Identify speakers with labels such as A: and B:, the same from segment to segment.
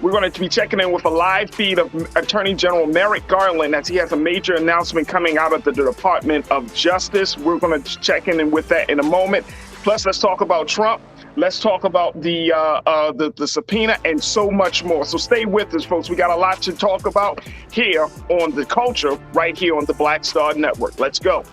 A: We're going to be checking in with a live feed of Attorney General Merrick Garland as he has a major announcement coming out of the Department of Justice. We're going to check in with that in a moment. Plus, let's talk about Trump. Let's talk about the subpoena and so much more. So stay with us, folks. We got a lot to talk about here on The Culture, right here on the Black Star Network. Let's go.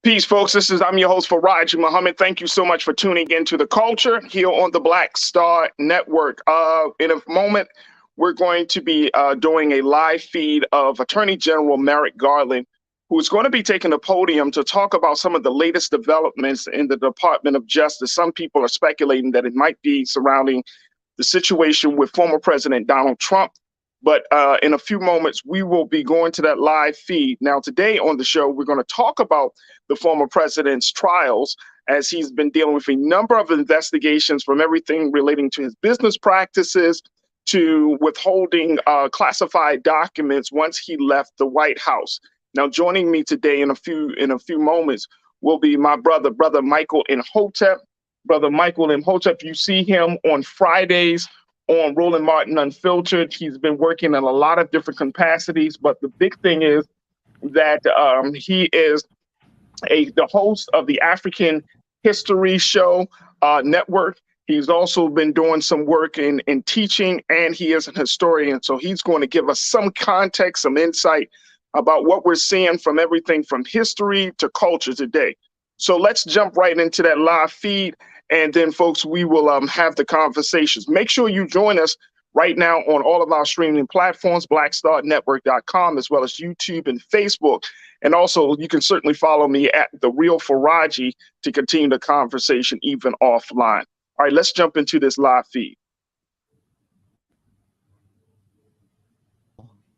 A: Peace, folks. I'm your host, Farajii Muhammad. Thank you so much for tuning into The Culture here on the Black Star Network. In a moment, we're going to be doing a live feed of Attorney General Merrick Garland, who's going to be taking the podium to talk about some of the latest developments in the Department of Justice. Some people are speculating that it might be surrounding the situation with former President Donald Trump. But in a few moments, we will be going to that live feed. Now, today on the show, we're going to talk about the former president's trials, as he's been dealing with a number of investigations, from everything relating to his business practices to withholding classified documents once he left the White House. Now, joining me today in a few moments will be my brother Michael Imhotep. Brother Michael Imhotep, you see him on Fridays on Roland Martin Unfiltered. He's been working in a lot of different capacities, but the big thing is that he is the host of the African History Show network. He's also been doing some work in teaching, and he is an historian. So he's going to give us some context, some insight about what we're seeing from everything from history to culture today. So let's jump right into that live feed. And then, folks, we will have the conversations. Make sure you join us right now on all of our streaming platforms, blackstarnetwork.com, as well as YouTube and Facebook. And also, you can certainly follow me at The Real Farajii to continue the conversation even offline. All right, let's jump into this live feed.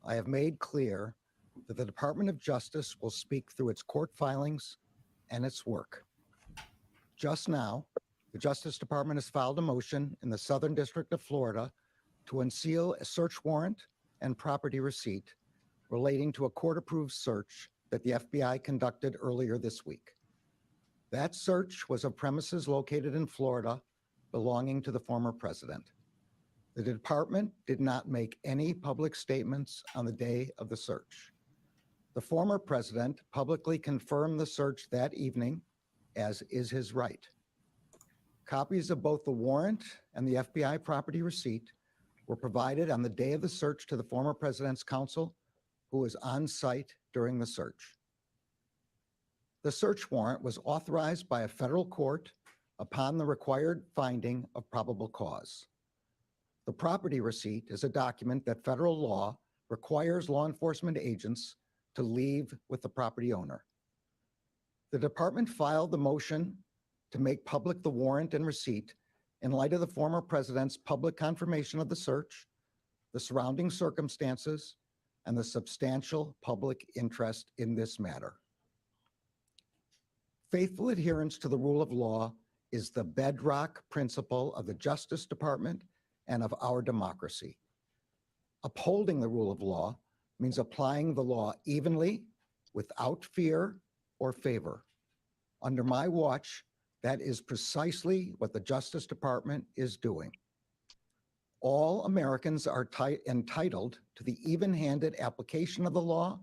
B: I have made clear that the Department of Justice will speak through its court filings and its work. Just now, the Justice Department has filed a motion in the Southern District of Florida to unseal a search warrant and property receipt relating to a court-approved search that the FBI conducted earlier this week. That search was of premises located in Florida belonging to the former president. The department did not make any public statements on the day of the search. The former president publicly confirmed the search that evening, as is his right. Copies of both the warrant and the FBI property receipt were provided on the day of the search to the former president's counsel, who was on site during the search. The search warrant was authorized by a federal court upon the required finding of probable cause. The property receipt is a document that federal law requires law enforcement agents to leave with the property owner. The department filed the motion to make public the warrant and receipt in light of the former president's public confirmation of the search, the surrounding circumstances, and the substantial public interest in this matter. Faithful adherence to the rule of law is the bedrock principle of the Justice Department and of our democracy. Upholding the rule of law means applying the law evenly, without fear or favor. Under my watch, that is precisely what the Justice Department is doing. All Americans are entitled to the even-handed application of the law,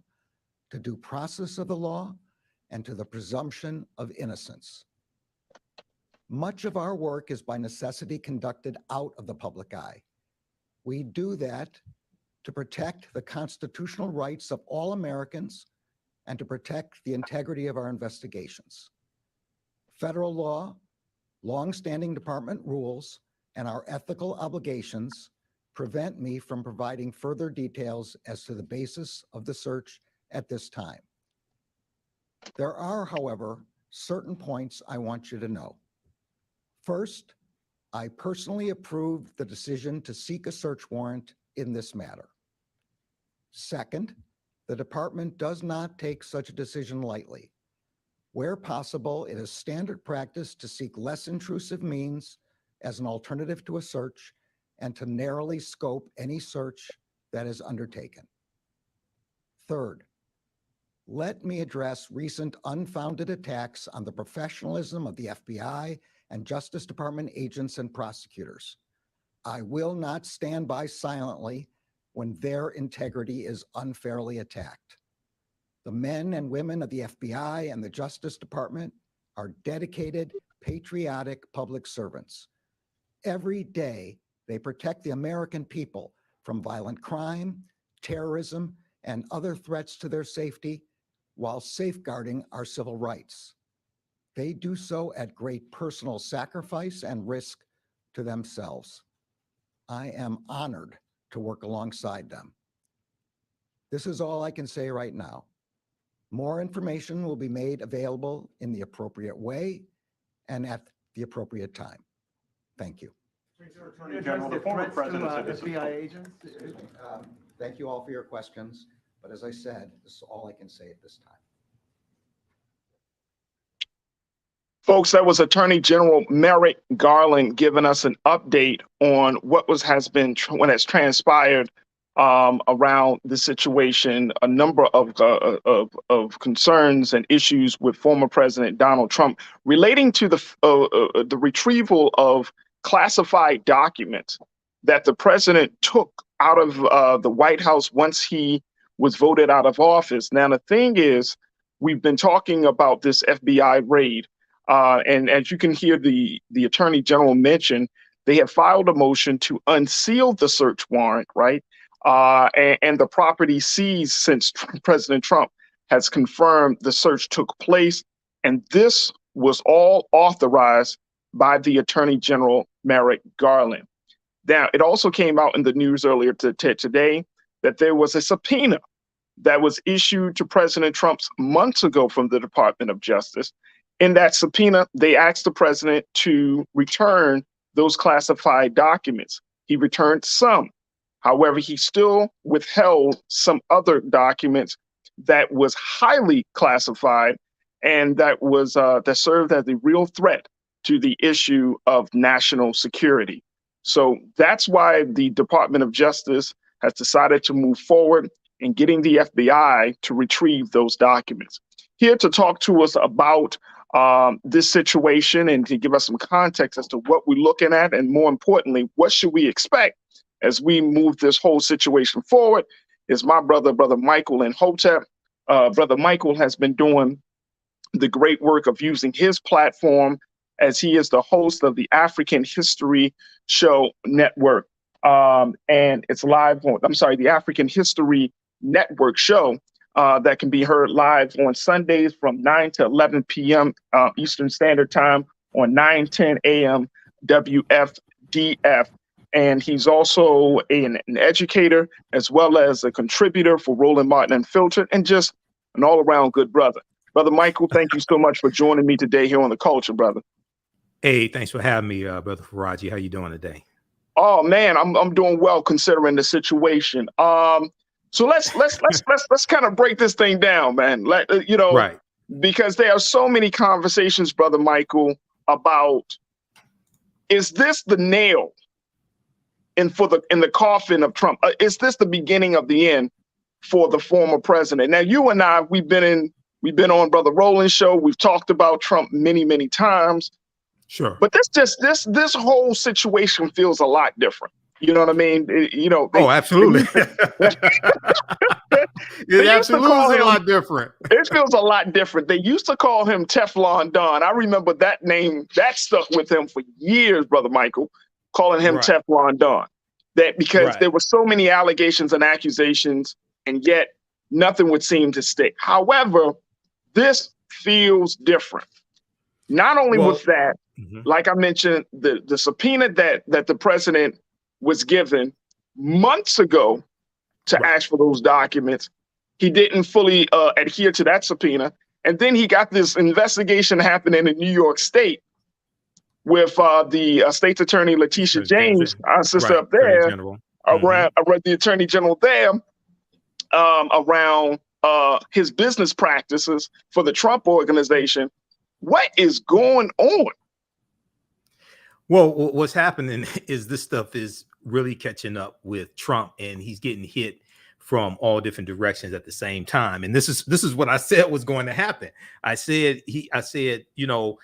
B: to due process of the law, and to the presumption of innocence. Much of our work is by necessity conducted out of the public eye. We do that to protect the constitutional rights of all Americans and to protect the integrity of our investigations. Federal law, long-standing department rules, and our ethical obligations prevent me from providing further details as to the basis of the search at this time. There are, however, certain points I want you to know. First, I personally approved the decision to seek a search warrant in this matter. Second, the department does not take such a decision lightly. Where possible, it is standard practice to seek less intrusive means as an alternative to a search and to narrowly scope any search that is undertaken. Third, let me address recent unfounded attacks on the professionalism of the FBI and Justice Department agents and prosecutors. I will not stand by silently when their integrity is unfairly attacked. The men and women of the FBI and the Justice Department are dedicated, patriotic public servants. Every day, they protect the American people from violent crime, terrorism, and other threats to their safety while safeguarding our civil rights. They do so at great personal sacrifice and risk to themselves. I am honored to work alongside them. This is all I can say right now. More information will be made available in the appropriate way and at the appropriate time. Thank you.
C: Attorney General, the former president said this is
D: FBI agents?
B: Thank you all for your questions, but as I said, this is all I can say at this time.
A: Folks, that was Attorney General Merrick Garland giving us an update on what has transpired around the situation, a number of concerns and issues with former President Donald Trump relating to the retrieval of classified documents that the president took out of the White House once he was voted out of office. Now, the thing is, we've been talking about this FBI raid. And as you can hear the Attorney General mention, they have filed a motion to unseal the search warrant, right? And the property seized since President Trump has confirmed the search took place. And this was all authorized by the Attorney General Merrick Garland. Now, it also came out in the news earlier today that there was a subpoena that was issued to President Trump months ago from the Department of Justice. In that subpoena, they asked the president to return those classified documents. He returned some. However, he still withheld some other documents that was highly classified and that served as a real threat to the issue of national security. So that's why the Department of Justice has decided to move forward in getting the FBI to retrieve those documents. Here to talk to us about this situation and to give us some context as to what we're looking at, and more importantly, what should we expect as we move this whole situation forward, is my brother Michael Imhotep. Brother Michael has been doing the great work of using his platform as he is the host of the African History Show Network. And it's live on, the African History Network show that can be heard live on Sundays from 9 to 11 p.m. Eastern Standard Time on 9:10 a.m. WFDF. And he's also an educator as well as a contributor for Roland Martin Unfiltered, and just an all-around good brother. Brother Michael, thank you so much for joining me today here on The Culture, brother.
D: Hey, thanks for having me, Brother Farajii. How you doing today?
A: Oh man, I'm doing well considering the situation. So let's kind of break this thing down, man.
D: Right.
A: Because there are so many conversations, Brother Michael, about, is this the nail in the coffin of Trump? Is this the beginning of the end for the former president? Now, you and I, we've been on Brother Roland's show. We've talked about Trump many times.
D: Sure.
A: But this whole situation feels a lot different. You know what I mean?
D: Absolutely. It absolutely is a lot different.
A: It feels a lot different. They used to call him Teflon Don. I remember that name, that stuck with him for years, Brother Michael, calling him Teflon Don. Because there were so many allegations and accusations, and yet nothing would seem to stick. However, this feels different. Not only with that, like I mentioned, the subpoena that the president was given months ago to ask for those documents, he didn't fully adhere to that subpoena. And then he got this investigation happening in New York State with the state's attorney, Letitia James, our sister up there, around the attorney general there, around his business practices for the Trump organization. What is going on?
D: Well, what's happening is this stuff is really catching up with Trump, and he's getting hit from all different directions at the same time. And this is what I said was going to happen. I said, you know,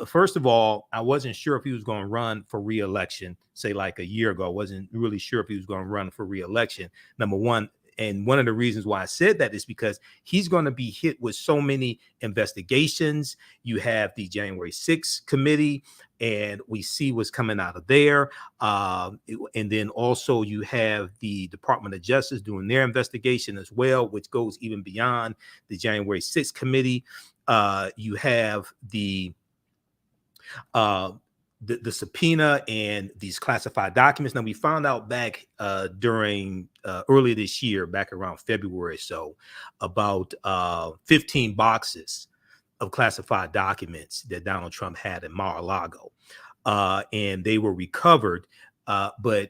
D: first of all, I wasn't sure if he was going to run for re-election, say like a year ago. I wasn't really sure if he was going to run for re-election, number one. And one of the reasons why I said that is because he's going to be hit with so many investigations. You have the January 6th committee, and we see what's coming out of there. And then also you have the Department of Justice doing their investigation as well, which goes even beyond the January 6th committee. You have the subpoena and these classified documents. Now, we found out back during earlier this year, back around February or so, about 15 boxes of classified documents that Donald Trump had in Mar-a-Lago. And they were recovered, but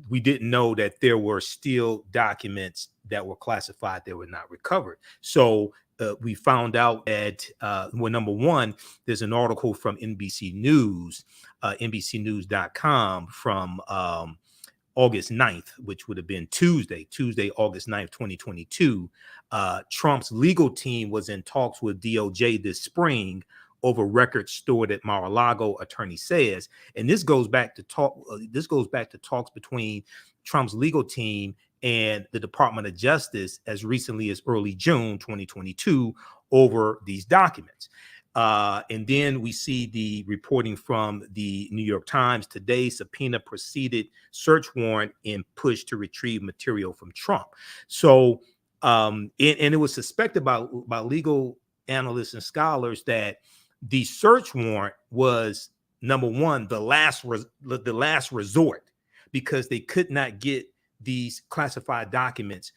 D: we didn't know that there were still documents that were classified that were not recovered. So we found out that, well, number one, there's an article from NBC News, NBCnews.com from August 9th, which would have been Tuesday, August 9th, 2022. Trump's legal team was in talks with DOJ this spring over records stored at Mar-a-Lago, attorney says. And this goes back to talks between Trump's legal team and the Department of Justice as recently as early June 2022 over these documents. And then we see the reporting from the New York Times today: subpoena preceded search warrant in push to retrieve material from Trump. So, and it was suspected by legal analysts and scholars that the search warrant was, number one, the last resort, because they could not get these classified documents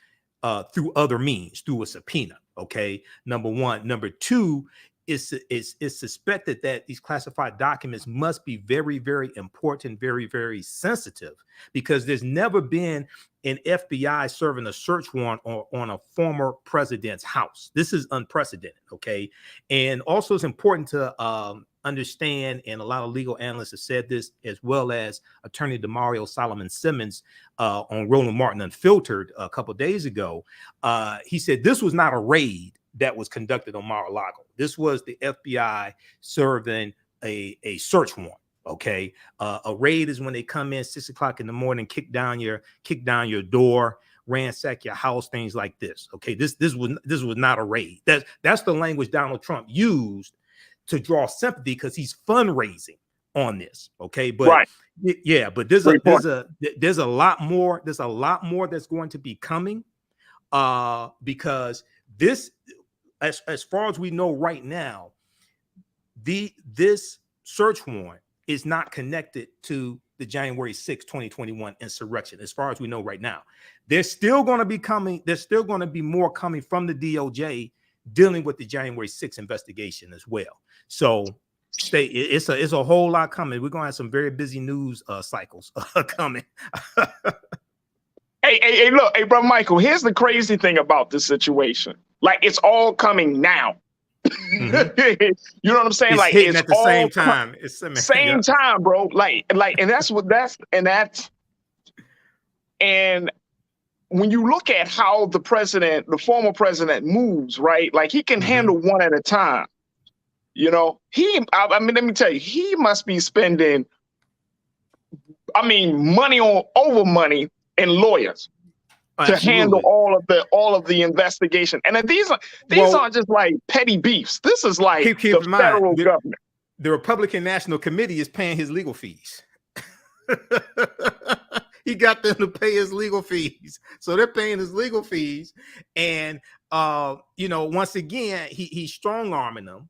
D: through other means, through a subpoena. Okay, number one. Number two, is suspected that these classified documents must be very, very important, very, very sensitive, because there's never been an FBI serving a search warrant on a former president's house. This is unprecedented. Okay, and also it's important to understand, and a lot of legal analysts have said this, as well as attorney DeMario Solomon Simmons on Roland Martin Unfiltered a couple of days ago. He said this was not a raid that was conducted on Mar-a-Lago. This was the FBI serving a search warrant. Okay, a raid is when they come in 6 o'clock in the morning, kick down your door, ransack your house, things like this. Okay, this was not a raid. That's the language Donald Trump used to draw sympathy, because he's fundraising on this. Okay, but right. Yeah, but there's a lot more that's going to be coming, because this, as far as we know right now, this search warrant is not connected to the January 6, 2021 insurrection. As far as we know right now, there's still going to be more coming from the DOJ dealing with the January 6 investigation as well. So it's a whole lot coming. We're going to have some very busy news cycles coming.
A: Hey, look, hey, brother Michael, here's the crazy thing about this situation. Like, it's all coming now. Mm-hmm. You know what I'm saying?
D: It's
A: like,
D: hitting
A: it's
D: at the
A: all
D: same time. It's
A: same time, bro. And when you look at how the former president moves, right? Like, he can handle one at a time. You know, I mean, let me tell you, he must be spending, money over money in lawyers to handle all of the investigation. And then these aren't just like petty beefs. This is like
D: keep
A: the federal government.
D: The Republican National Committee is paying his legal fees. He got them to pay his legal fees. So they're paying his legal fees. And, once again, he's strong-arming them.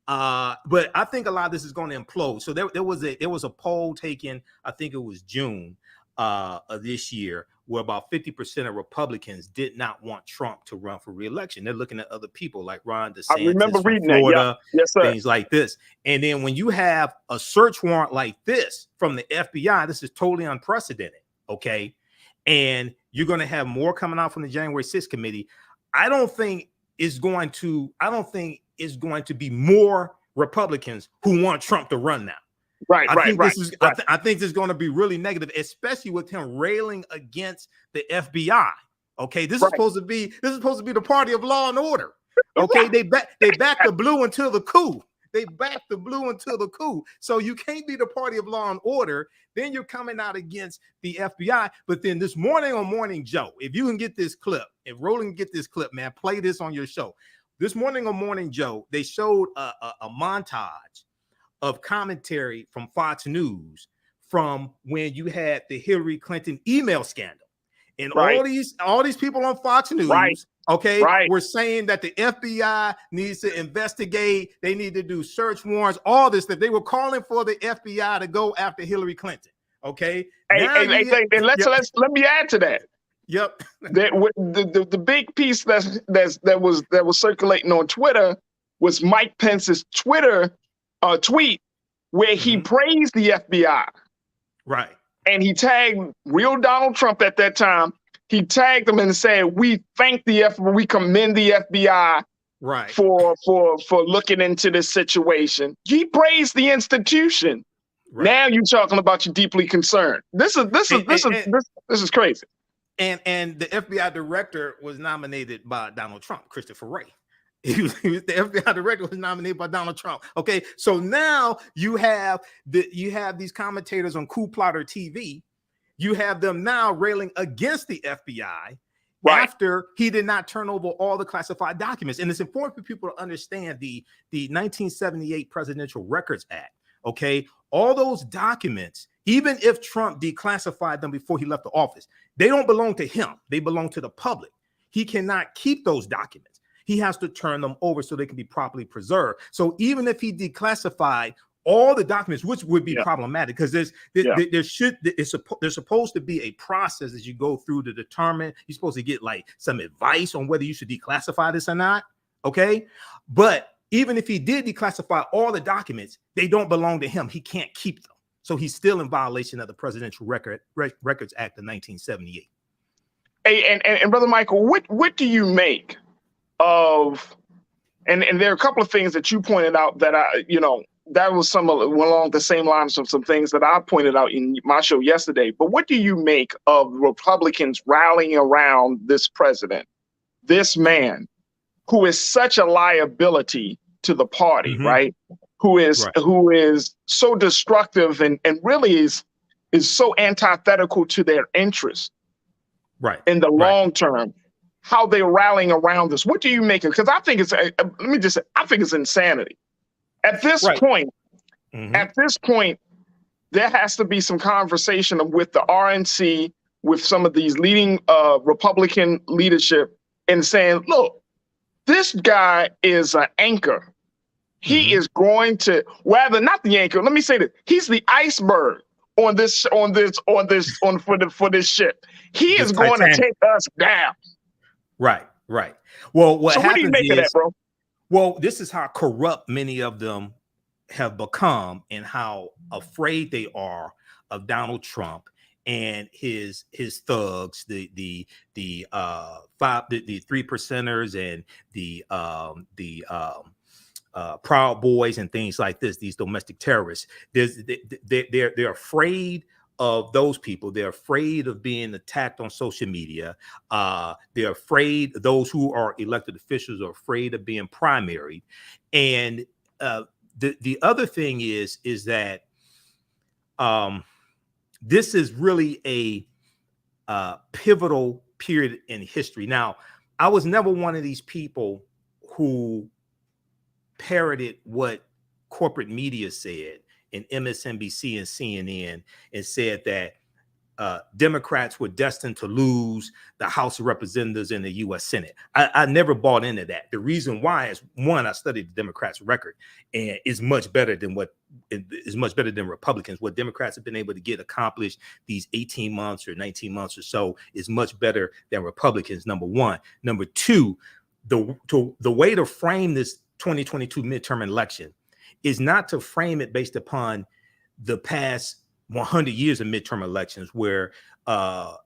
D: But I think a lot of this is going to implode. So there was a poll taken, I think it was June of this year, where about 50% of Republicans did not want Trump to run for re-election. They're looking at other people like Ron DeSantis,
A: I remember reading
D: Florida,
A: that. Yeah. Yes, sir.
D: Things like this. And then when you have a search warrant like this from the FBI, this is totally unprecedented. Okay, and you're going to have more coming out from the January 6th committee. I don't think I don't think it's going to be more Republicans who want Trump to run now.
A: Right,
D: I think this is
A: right.
D: I think this is going to be really negative, especially with him railing against the FBI. Okay, this is supposed to be the party of law and order. Okay, they back the blue until the coup. They back the blue until the coup. So you can't be the party of law and order. Then you're coming out against the FBI. But then this morning on Morning Joe, if you can get this clip, if Roland can get this clip, man, play this on your show. This morning on Morning Joe, they showed a montage of commentary from Fox News from when you had the Hillary Clinton email scandal. And all these people on Fox News, were saying that the FBI needs to investigate, they need to do search warrants, all this, that they were calling for the FBI to go after Hillary Clinton. Okay.
A: Let me add to that.
D: Yep.
A: The big piece that was circulating on Twitter was Mike Pence's Twitter tweet where he praised the FBI.
D: Right.
A: And he tagged real Donald Trump at that time. He tagged them and said, "We thank the FBI, we commend the FBI for looking into this situation." He praised the institution. Right. Now you're talking about you're deeply concerned. This is crazy.
D: And the FBI director was nominated by Donald Trump, Christopher Wray. The FBI director was nominated by Donald Trump. Okay, so now you have these commentators on Coup Plotter TV. You have them now railing against the FBI after he did not turn over all the classified documents. And it's important for people to understand the 1978 Presidential Records Act. Okay, all those documents, even if Trump declassified them before he left the office, they don't belong to him. They belong to the public. He cannot keep those documents. He has to turn them over so they can be properly preserved. So even if he declassified all the documents, which would be problematic, because there's supposed to be a process as you go through to determine. You're supposed to get like some advice on whether you should declassify this or not. Okay, but even if he did declassify all the documents, they don't belong to him. He can't keep them. So he's still in violation of the Presidential Records Act of 1978.
A: Hey, and Brother Michael, what do you make of, and there are a couple of things that you pointed out that that was along the same lines of some things that I pointed out in my show yesterday. But what do you make of Republicans rallying around this president, this man who is such a liability to the party, right? Who is so destructive and really is so antithetical to their interests, in the long term? How they're rallying around this. What do you make of? Because I think I think it's insanity. At this point, there has to be some conversation with the RNC, with some of these leading Republican leadership, and saying, look, this guy is an anchor. He is going to, rather not the anchor. Let me say this: he's the iceberg for this ship. He is going to take us down.
D: Right. Well, what
A: do you make of that, bro?
D: Well, this is how corrupt many of them have become, and how afraid they are of Donald Trump and his thugs, the 3%ers and the Proud Boys and things like this. These domestic terrorists. They're afraid of those people. They're afraid of being attacked on social media. They're afraid, those who are elected officials are afraid of being primaried. And the other thing is that this is really a pivotal period in history. Now, I was never one of these people who parroted what corporate media said in MSNBC and CNN and said that Democrats were destined to lose the House of Representatives and the U.S. Senate. I never bought into that. The reason why is, one, I studied the Democrats' record, and it's much better than Republicans. What Democrats have been able to get accomplished these 18 months or 19 months or so is much better than Republicans, number one. Number two, the way to frame this 2022 midterm election is not to frame it based upon the past 100 years of midterm elections, where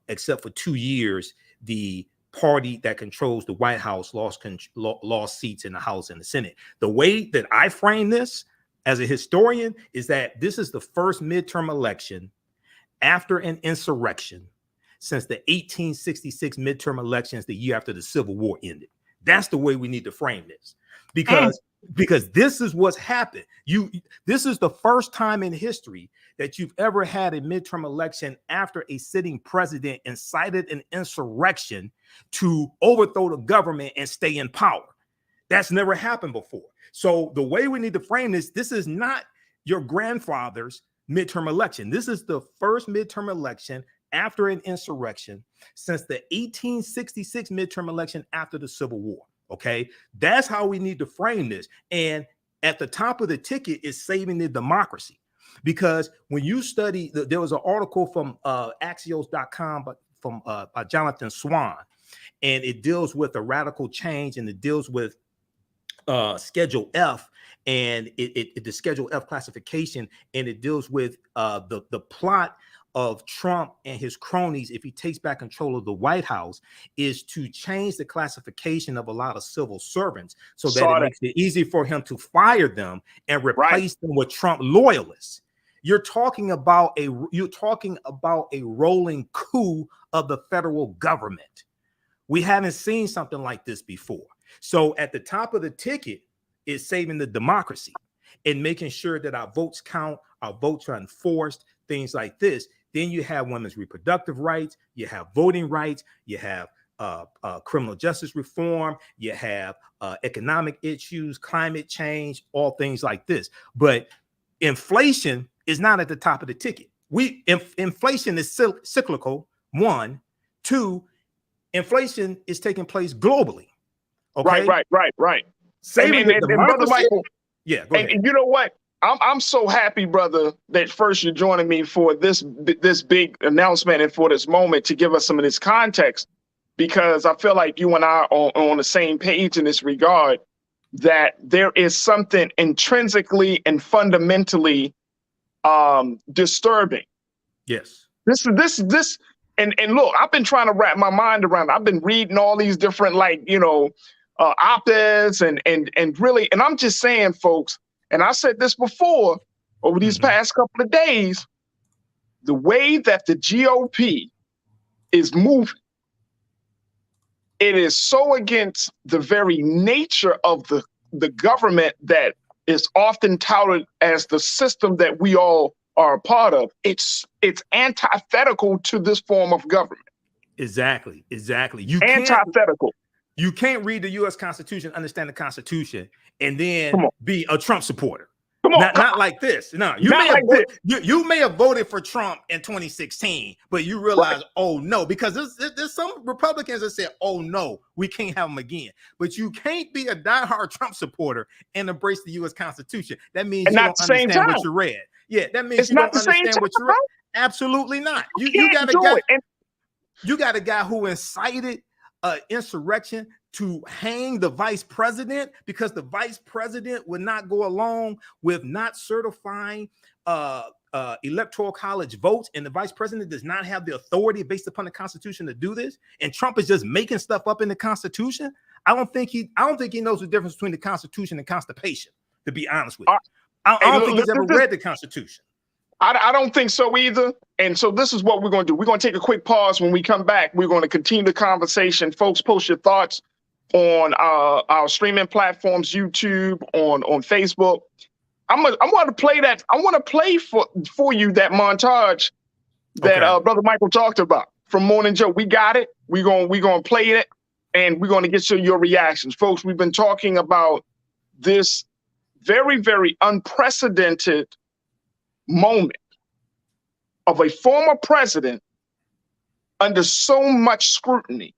D: except for 2 years, the party that controls the White House lost seats in the House and the Senate. The way that I frame this as a historian is that this is the first midterm election after an insurrection since the 1866 midterm elections, the year after the Civil War ended. That's the way we need to frame this, because this is what's happened. This is the first time in history that you've ever had a midterm election after a sitting president incited an insurrection to overthrow the government and stay in power. That's never happened before. So the way we need to frame this is not your grandfather's midterm election. This is the first midterm election after an insurrection since the 1866 midterm election after the Civil War. Okay, that's how we need to frame this. And at the top of the ticket is saving the democracy, because when you study, there was an article from Axios.com, but from by Jonathan Swan, and it deals with a radical change, and it deals with Schedule F, and the Schedule F classification, and it deals with the plot of Trump and his cronies, if he takes back control of the White House, is to change the classification of a lot of civil servants so that it makes it easy for him to fire them and replace them with Trump loyalists. You're talking about a rolling coup of the federal government. We haven't seen something like this before. So at the top of the ticket is saving the democracy and making sure that our votes count, our votes are enforced, things like this. Then you have women's reproductive rights, you have voting rights, you have criminal justice reform, you have economic issues, climate change, all things like this. But inflation is not at the top of the ticket. Inflation is cyclical, one. Two, inflation is taking place globally. Okay?
A: Right.
D: Saving
A: and Brother Michael,
D: yeah, go ahead.
A: And you know what? I'm so happy, brother, that first you're joining me for this big announcement and for this moment to give us some of this context, because I feel like you and I are on the same page in this regard, that there is something intrinsically and fundamentally disturbing.
D: Yes.
A: This and look, I've been trying to wrap my mind around it. I've been reading all these different op-eds and really, and I'm just saying, folks, and I said this before, over these past couple of days, the way that the GOP is moving, it is so against the very nature of the government that is often touted as the system that we all are a part of. It's antithetical to this form of government. Exactly.
D: Antithetical. You can't read the U.S. Constitution, understand the Constitution, and then be a Trump supporter. Not like this. No, you may have voted for Trump in 2016, but you realize, oh no, because there's some Republicans that said, oh no, we can't have him again. But you can't be a diehard Trump supporter and embrace the U.S. Constitution. That means you don't understand what you read. Yeah, that means you don't understand what you read. Absolutely not. You got a guy who incited insurrection to hang the vice president because the vice president would not go along with not certifying electoral college votes, and the vice president does not have the authority based upon the Constitution to do this, and Trump is just making stuff up in the Constitution. I don't think he knows the difference between the Constitution and constipation, to be honest with you. I don't think he's ever read the Constitution.
A: I don't think so either. And so this is what we're going to do. We're going to take a quick pause. When we come back, we're going to continue the conversation. Folks, post your thoughts on our streaming platforms, YouTube, on Facebook. I want to play that. I want to play for you that montage that Brother Michael talked about from Morning Joe. We got it. We're going to play it, and we're going to get to your reactions. Folks, we've been talking about this very, very unprecedented moment of a former president under so much scrutiny,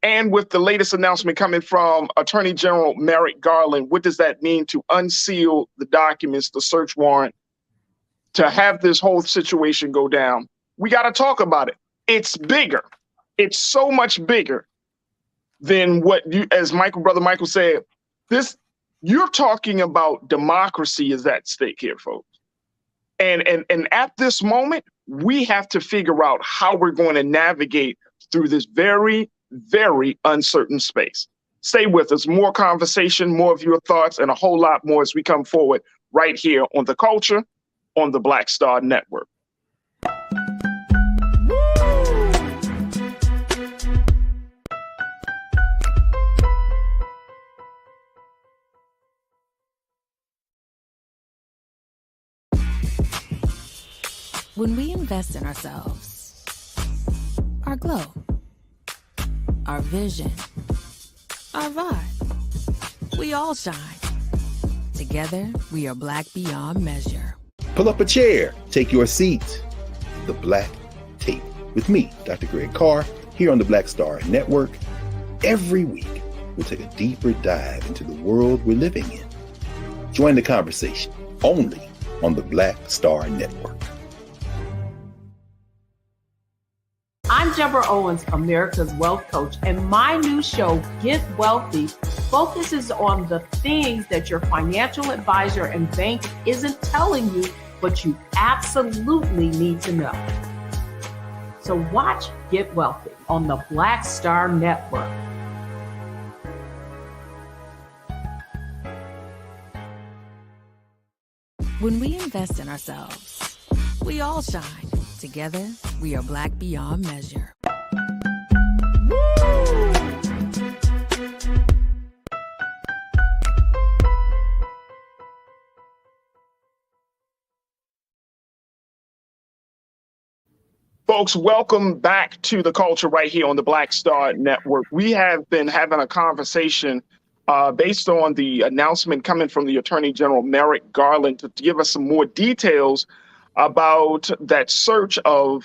A: and with the latest announcement coming from Attorney General Merrick Garland. What does that mean to unseal the documents, the search warrant, to have this whole situation go down? We got to talk about it. It's bigger. It's so much bigger than what you, as Brother Michael said, you're talking about democracy is at stake here, folks. And at this moment, we have to figure out how we're going to navigate through this very, very uncertain space. Stay with us. More conversation, more of your thoughts, and a whole lot more as we come forward right here on The Culture on the Black Star Network.
E: When we invest in ourselves, our glow, our vision, our vibe, we all shine. Together, we are Black beyond measure.
F: Pull up a chair, take your seat. The Black Tape with me, Dr. Greg Carr, here on the Black Star Network. Every week, we'll take a deeper dive into the world we're living in. Join the conversation only on the Black Star Network.
G: I'm Deborah Owens, America's Wealth Coach, and my new show, Get Wealthy, focuses on the things that your financial advisor and bank isn't telling you, but you absolutely need to know. So watch Get Wealthy on the Black Star Network.
E: When we invest in ourselves, we all shine. Together, we are Black beyond measure.
A: Folks, welcome back to The Culture right here on the Black Star Network. We have been having a conversation based on the announcement coming from the Attorney General Merrick Garland to give us some more details about that search of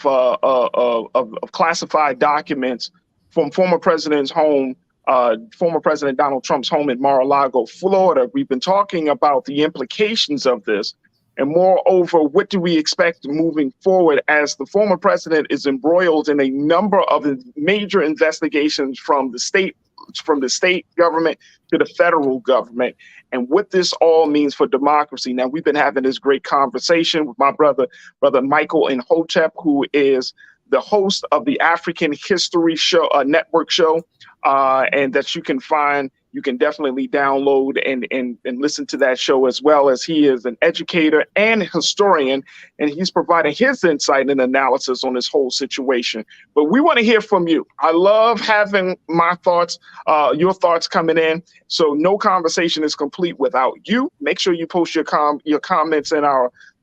A: classified documents from former President's home, former President Donald Trump's home in Mar-a-Lago, Florida. We've been talking about the implications of this, and moreover, what do we expect moving forward as the former president is embroiled in a number of major investigations from the state government to the federal government, and what this all means for democracy. Now, we've been having this great conversation with my brother Michael Imhotep, who is the host of the African History Show, network show, and that you can definitely download and listen to that show, as well as he is an educator and historian, and he's providing his insight and analysis on this whole situation. But we want to hear from you. I love having my thoughts, your thoughts coming in. So no conversation is complete without you. Make sure you post your comments in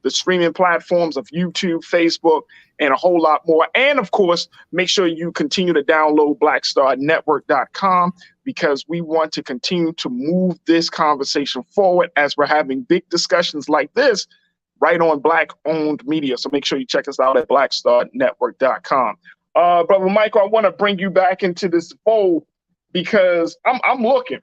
A: the streaming platforms of YouTube, Facebook, and a whole lot more. And of course, make sure you continue to download blackstarnetwork.com, because we want to continue to move this conversation forward as we're having big discussions like this right on Black-owned media. So make sure you check us out at blackstarnetwork.com. Brother Michael, I want to bring you back into this fold because I'm looking.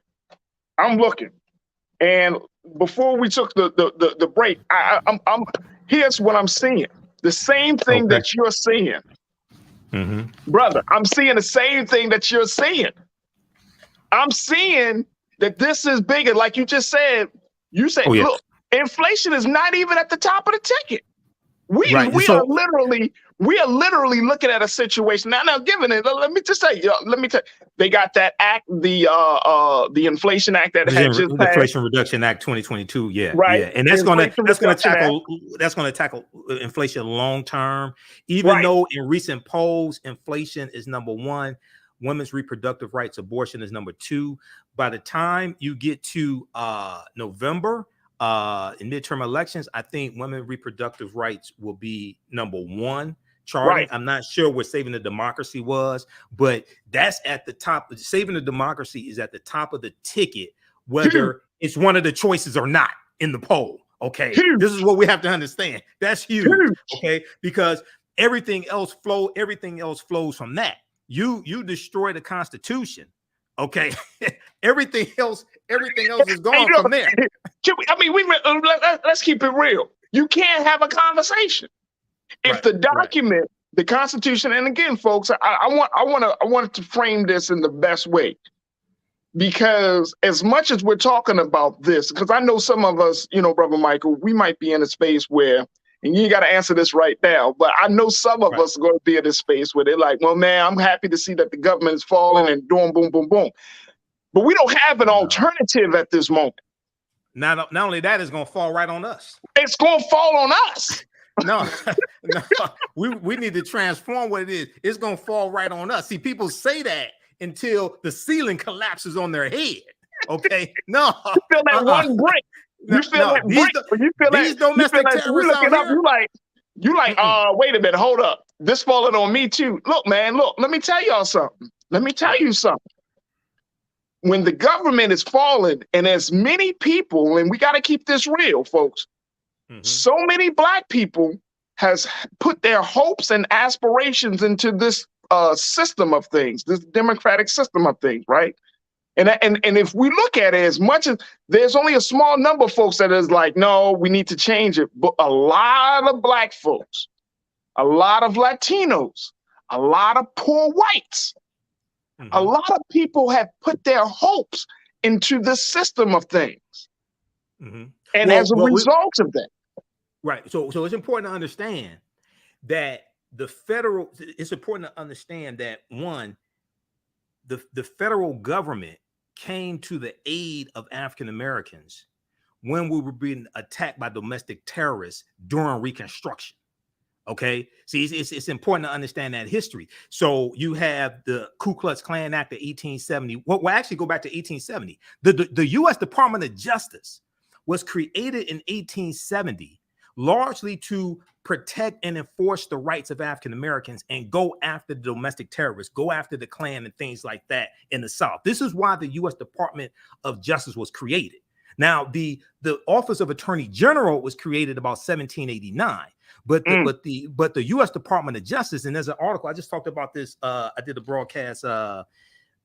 A: And before we took the break, I'm here's what I'm seeing. The same thing that you're seeing, brother. I'm seeing the same thing that you're seeing. I'm seeing that this is bigger. Like you just said, look, inflation is not even at the top of the ticket. We are literally looking at a situation now. Given it, let me tell you, they got that act, the Inflation Act that had just
D: the
A: passed.
D: Inflation Reduction Act 2022,
A: right,
D: yeah, and that's going to tackle inflation long term. Even though in recent polls, inflation is number one, women's reproductive rights, abortion is number two. By the time you get to November, in midterm elections, I think women's reproductive rights will be number one. Charlie, I'm not sure where saving the democracy was, but that's at the top. Saving the democracy is at the top of the ticket, whether it's one of the choices or not in the poll. Okay, this is what we have to understand. That's huge. Okay, because everything else flows from that. You destroy the Constitution. Okay, everything else is gone from there.
A: Let's keep it real. You can't have a conversation if the document, the Constitution, and again, folks, I want to frame this in the best way, because as much as we're talking about this, because I know some of us, Brother Michael, we might be in a space where And you got to answer this right now. But I know some of
D: Right.
A: us are going to be in this space where they're like, well, man, I'm happy to see that the government is falling and doing boom, boom, boom. But we don't have an alternative at this moment.
D: Not only that, it's going to fall right on us.
A: It's going to fall on us.
D: No, no, we need to transform what it is. It's going to fall right on us. See, people say that until the ceiling collapses on their head. Okay, no.
A: You feel that one brick. You feel that brick. You feel that.
D: These domestic terrorists
A: you look it up.
D: here?
A: You like, wait a minute, hold up. This falling on me too. Look, man, look, let me tell y'all something. Let me tell you something. When the government is falling and as many people, and we got to keep this real, folks, so many Black people has put their hopes and aspirations into this system of things, this democratic system of things, right? And if we look at it, as much as there's only a small number of folks that is like, no, we need to change it. But a lot of Black folks, a lot of Latinos, a lot of poor whites, a lot of people have put their hopes into the system of things. And as a result of that.
D: Right. So it's important to understand that it's important to understand that one, the federal government came to the aid of African Americans when we were being attacked by domestic terrorists during Reconstruction. Okay, see, it's important to understand that history. So you have the Ku Klux Klan Act of 1870. Well, actually go back to 1870. The U.S. Department of Justice was created in 1870 largely to protect and enforce the rights of African Americans and go after the domestic terrorists, go after the Klan and things like that in the South. This is why the U.S. Department of Justice was created. Now, the Office of Attorney General was created about 1789. But the U.S. Department of Justice, and there's an article, I just talked about this. I did a broadcast on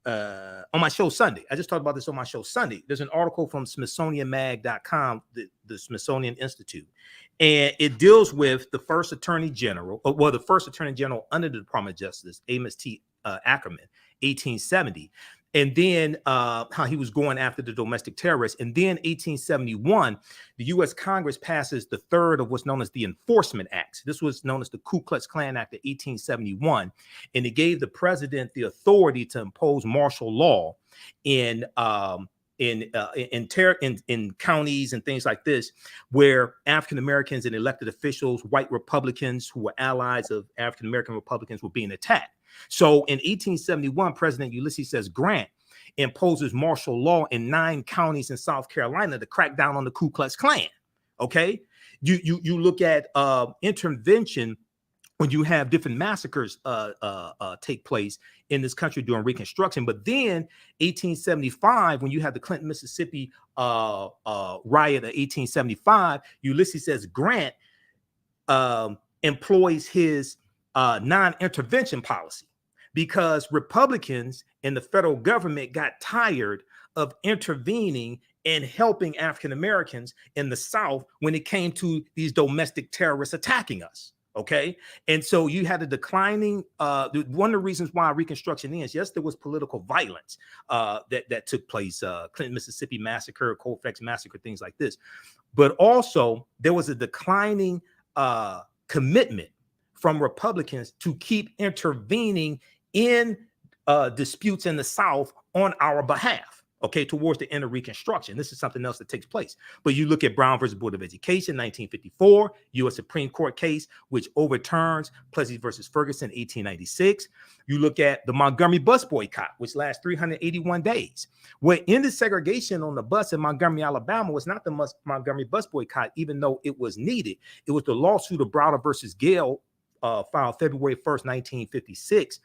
D: my show Sunday. I just talked about this on my show Sunday. There's an article from SmithsonianMag.com, the Smithsonian Institute, and it deals with the first Attorney General, the first Attorney General under the Department of Justice, Amos T. Ackerman, 1870. And then how he was going after the domestic terrorists. And then 1871, the U.S. Congress passes the third of what's known as the Enforcement Acts. This was known as the Ku Klux Klan Act of 1871. And it gave the president the authority to impose martial law in counties and things like this, where African Americans and elected officials, white Republicans who were allies of African American Republicans, were being attacked. So in 1871, President Ulysses S. Grant imposes martial law in 9 counties in South Carolina to crack down on the Ku Klux Klan. Okay, you look at intervention when you have different massacres take place in this country during Reconstruction. But then 1875, when you have the Clinton, Mississippi riot of 1875, Ulysses S. Grant employs his non-intervention policy because Republicans in the federal government got tired of intervening and helping African Americans in the South when it came to these domestic terrorists attacking us. Okay. And so you had a declining, one of the reasons why Reconstruction ends, yes, there was political violence that took place, Clinton, Mississippi massacre, Colfax massacre, things like this. But also there was a declining commitment from Republicans to keep intervening in disputes in the South on our behalf, okay, towards the end of Reconstruction. This is something else that takes place. But you look at Brown versus Board of Education, 1954, U.S. Supreme Court case, which overturns Plessy versus Ferguson, 1896. You look at the Montgomery Bus Boycott, which lasts 381 days. What ended segregation on the bus in Montgomery, Alabama was not the Montgomery Bus Boycott, even though it was needed. It was the lawsuit of Browder versus Gale, filed February 1st, 1956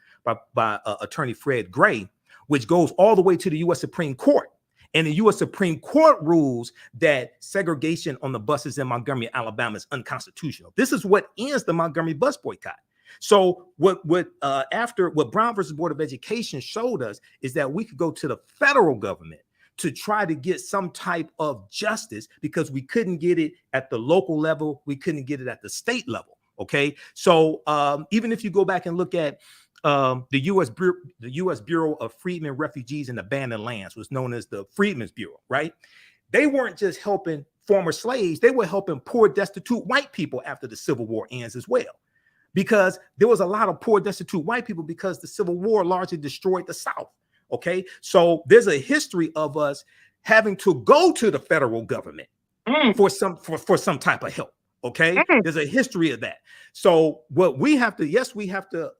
D: by attorney Fred Gray, which goes all the way to the U.S. Supreme Court. And the U.S. Supreme Court rules that segregation on the buses in Montgomery, Alabama is unconstitutional. This is what ends the Montgomery Bus Boycott. So what Brown versus Board of Education showed us is that we could go to the federal government to try to get some type of justice because we couldn't get it at the local level. We couldn't get it at the state level. Okay, so even if you go back and look at the U.S. Bureau of Freedmen, Refugees, and Abandoned Lands, was known as the Freedmen's Bureau, right? They weren't just helping former slaves, they were helping poor, destitute white people after the Civil War ends as well. Because there was a lot of poor, destitute white people because the Civil War largely destroyed the South. Okay, so there's a history of us having to go to the federal government for some type of help. Okay, there's a history of that. So what we have to, yes, we have to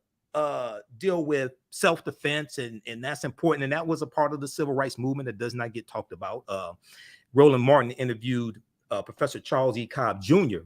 D: deal with self-defense, and that's important. And that was a part of the civil rights movement that does not get talked about. Roland Martin interviewed Professor Charles E. Cobb Jr.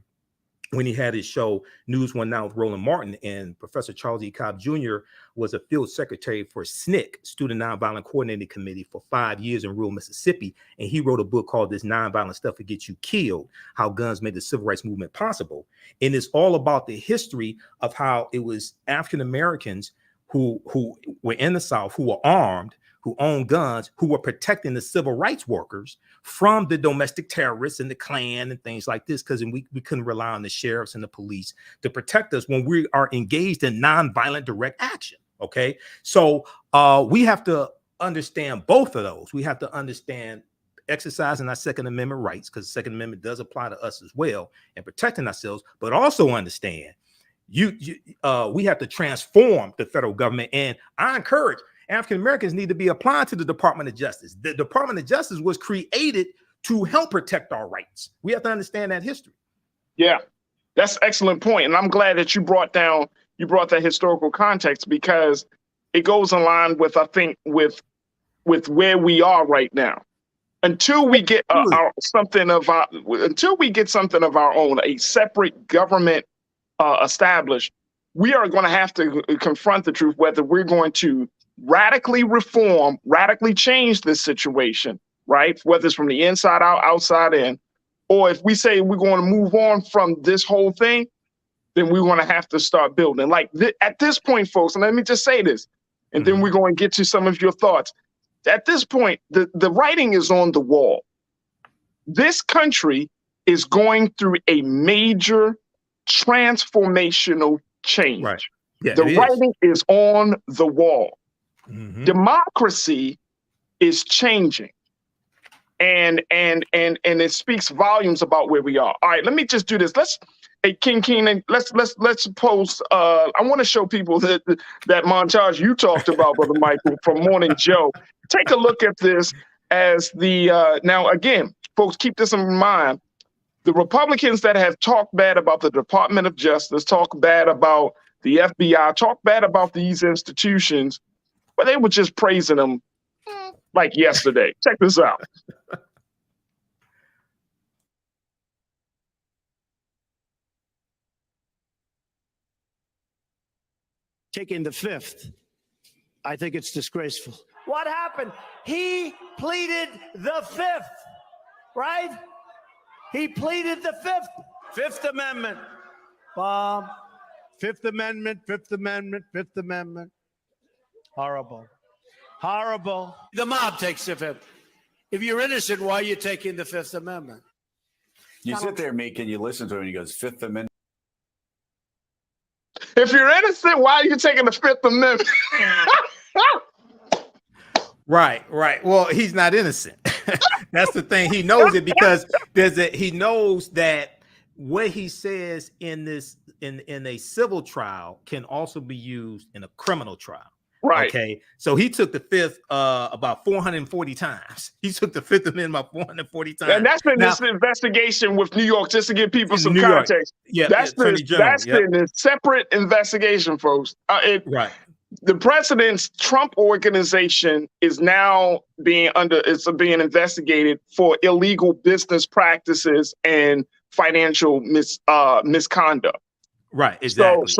D: when he had his show News One Now with Roland Martin, and Professor Charles E. Cobb Jr. was a field secretary for SNCC, Student Nonviolent Coordinating Committee, for 5 years in rural Mississippi. And he wrote a book called This Nonviolent Stuff That Gets You Killed, How Guns Made the Civil Rights Movement Possible. And it's all about the history of how it was African-Americans who were in the South, who were armed, who owned guns, who were protecting the civil rights workers from the domestic terrorists and the Klan and things like this, because we couldn't rely on the sheriffs and the police to protect us when we are engaged in nonviolent direct action. Okay, so we have to understand both of those. We have to understand exercising our Second Amendment rights, because the Second Amendment does apply to us as well, and protecting ourselves, but also understand we have to transform the federal government. And I encourage African Americans need to be applied to the Department of Justice. The Department of Justice was created to help protect our rights. We have to understand that history.
A: Yeah, that's an excellent point. And I'm glad that you brought that historical context, because it goes in line with, I think, with where we are right now. Until we get something of our own, a separate government established, we are going to have to confront the truth, whether we're going to radically reform, radically change this situation, right? Whether it's from the inside out, outside in, or if we say we're going to move on from this whole thing, then we want to have to start building. Like at this point, folks, and let me just say this, and then we're going to get to some of your thoughts. At this point, the writing is on the wall. This country is going through a major transformational change.
D: Right. Yeah,
A: the writing is on the wall. Democracy is changing, and it speaks volumes about where we are. All right, let me just do this. King Keenan, let's post. I want to show people that montage you talked about, Brother Michael, from Morning Joe. Take a look at this as now again, folks, keep this in mind. The Republicans that have talked bad about the Department of Justice, talk bad about the FBI, talk bad about these institutions, but they were just praising them like yesterday. Check this out.
H: Taking the fifth. I think it's disgraceful.
I: What happened? He pleaded the fifth, right? He pleaded the fifth.
H: Fifth Amendment. Bob. Fifth Amendment, Fifth Amendment, Fifth Amendment. Horrible. Horrible. The mob takes the fifth. If you're innocent, why are you taking the Fifth Amendment?
J: You sit there, Meek, and you listen to him, and he goes, Fifth Amendment.
A: If you're innocent, why are you taking the Fifth Amendment?
D: Right. Well, he's not innocent. That's the thing. He knows it, because he knows that what he says in a civil trial can also be used in a criminal trial. Right. Okay. So he took the fifth about 440 times. He took the Fifth Amendment about 440 times.
A: And that's been this investigation with New York, just to give people some context.
D: Yeah,
A: that's been a separate investigation, folks.
D: Right.
A: The president's Trump organization is now being investigated for illegal business practices and financial misconduct.
D: Right. Exactly.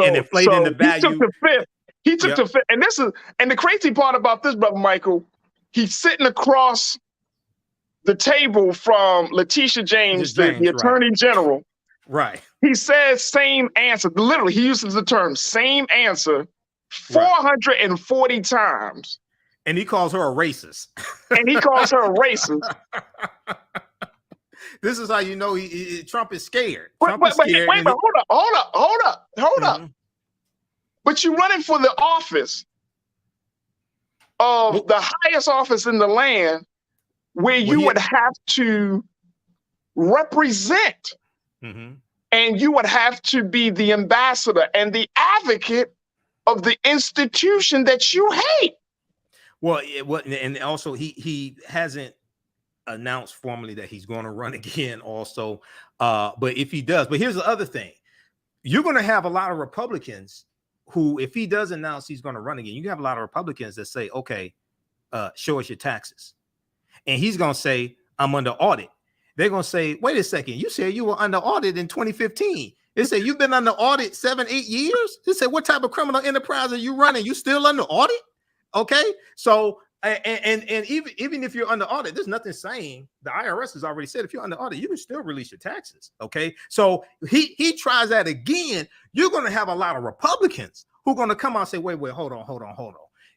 D: And inflating the value.
A: He took the fifth. He took the fifth. And the crazy part about this, Brother Michael, he's sitting across the table from Letitia James, the Attorney General.
D: Right.
A: He says same answer. Literally, he uses the term same answer 440 times.
D: And he calls her a racist. This is how you know Trump is scared. Trump is scared.
A: Wait, hold up. But you're running for the office of the highest office in the land, where you would have to represent. And you would have to be the ambassador and the advocate of the institution that you hate.
D: Well, and also he hasn't announced formally that he's going to run again also. But if he does, but here's the other thing. You're going to have a lot of Republicans who, if he does announce he's going to run again, you have a lot of Republicans that say, okay, show us your taxes. And he's going to say, I'm under audit. They're going to say, wait a second, you said you were under audit in 2015. They say, you've been under audit 7-8 years? They said, what type of criminal enterprise are you running? You still under audit? Okay. So, and even if you're under audit, there's nothing saying, the IRS has already said, if you're under audit, you can still release your taxes. Okay. So he tries that again. You're going to have a lot of Republicans who are going to come out and say, wait, hold on.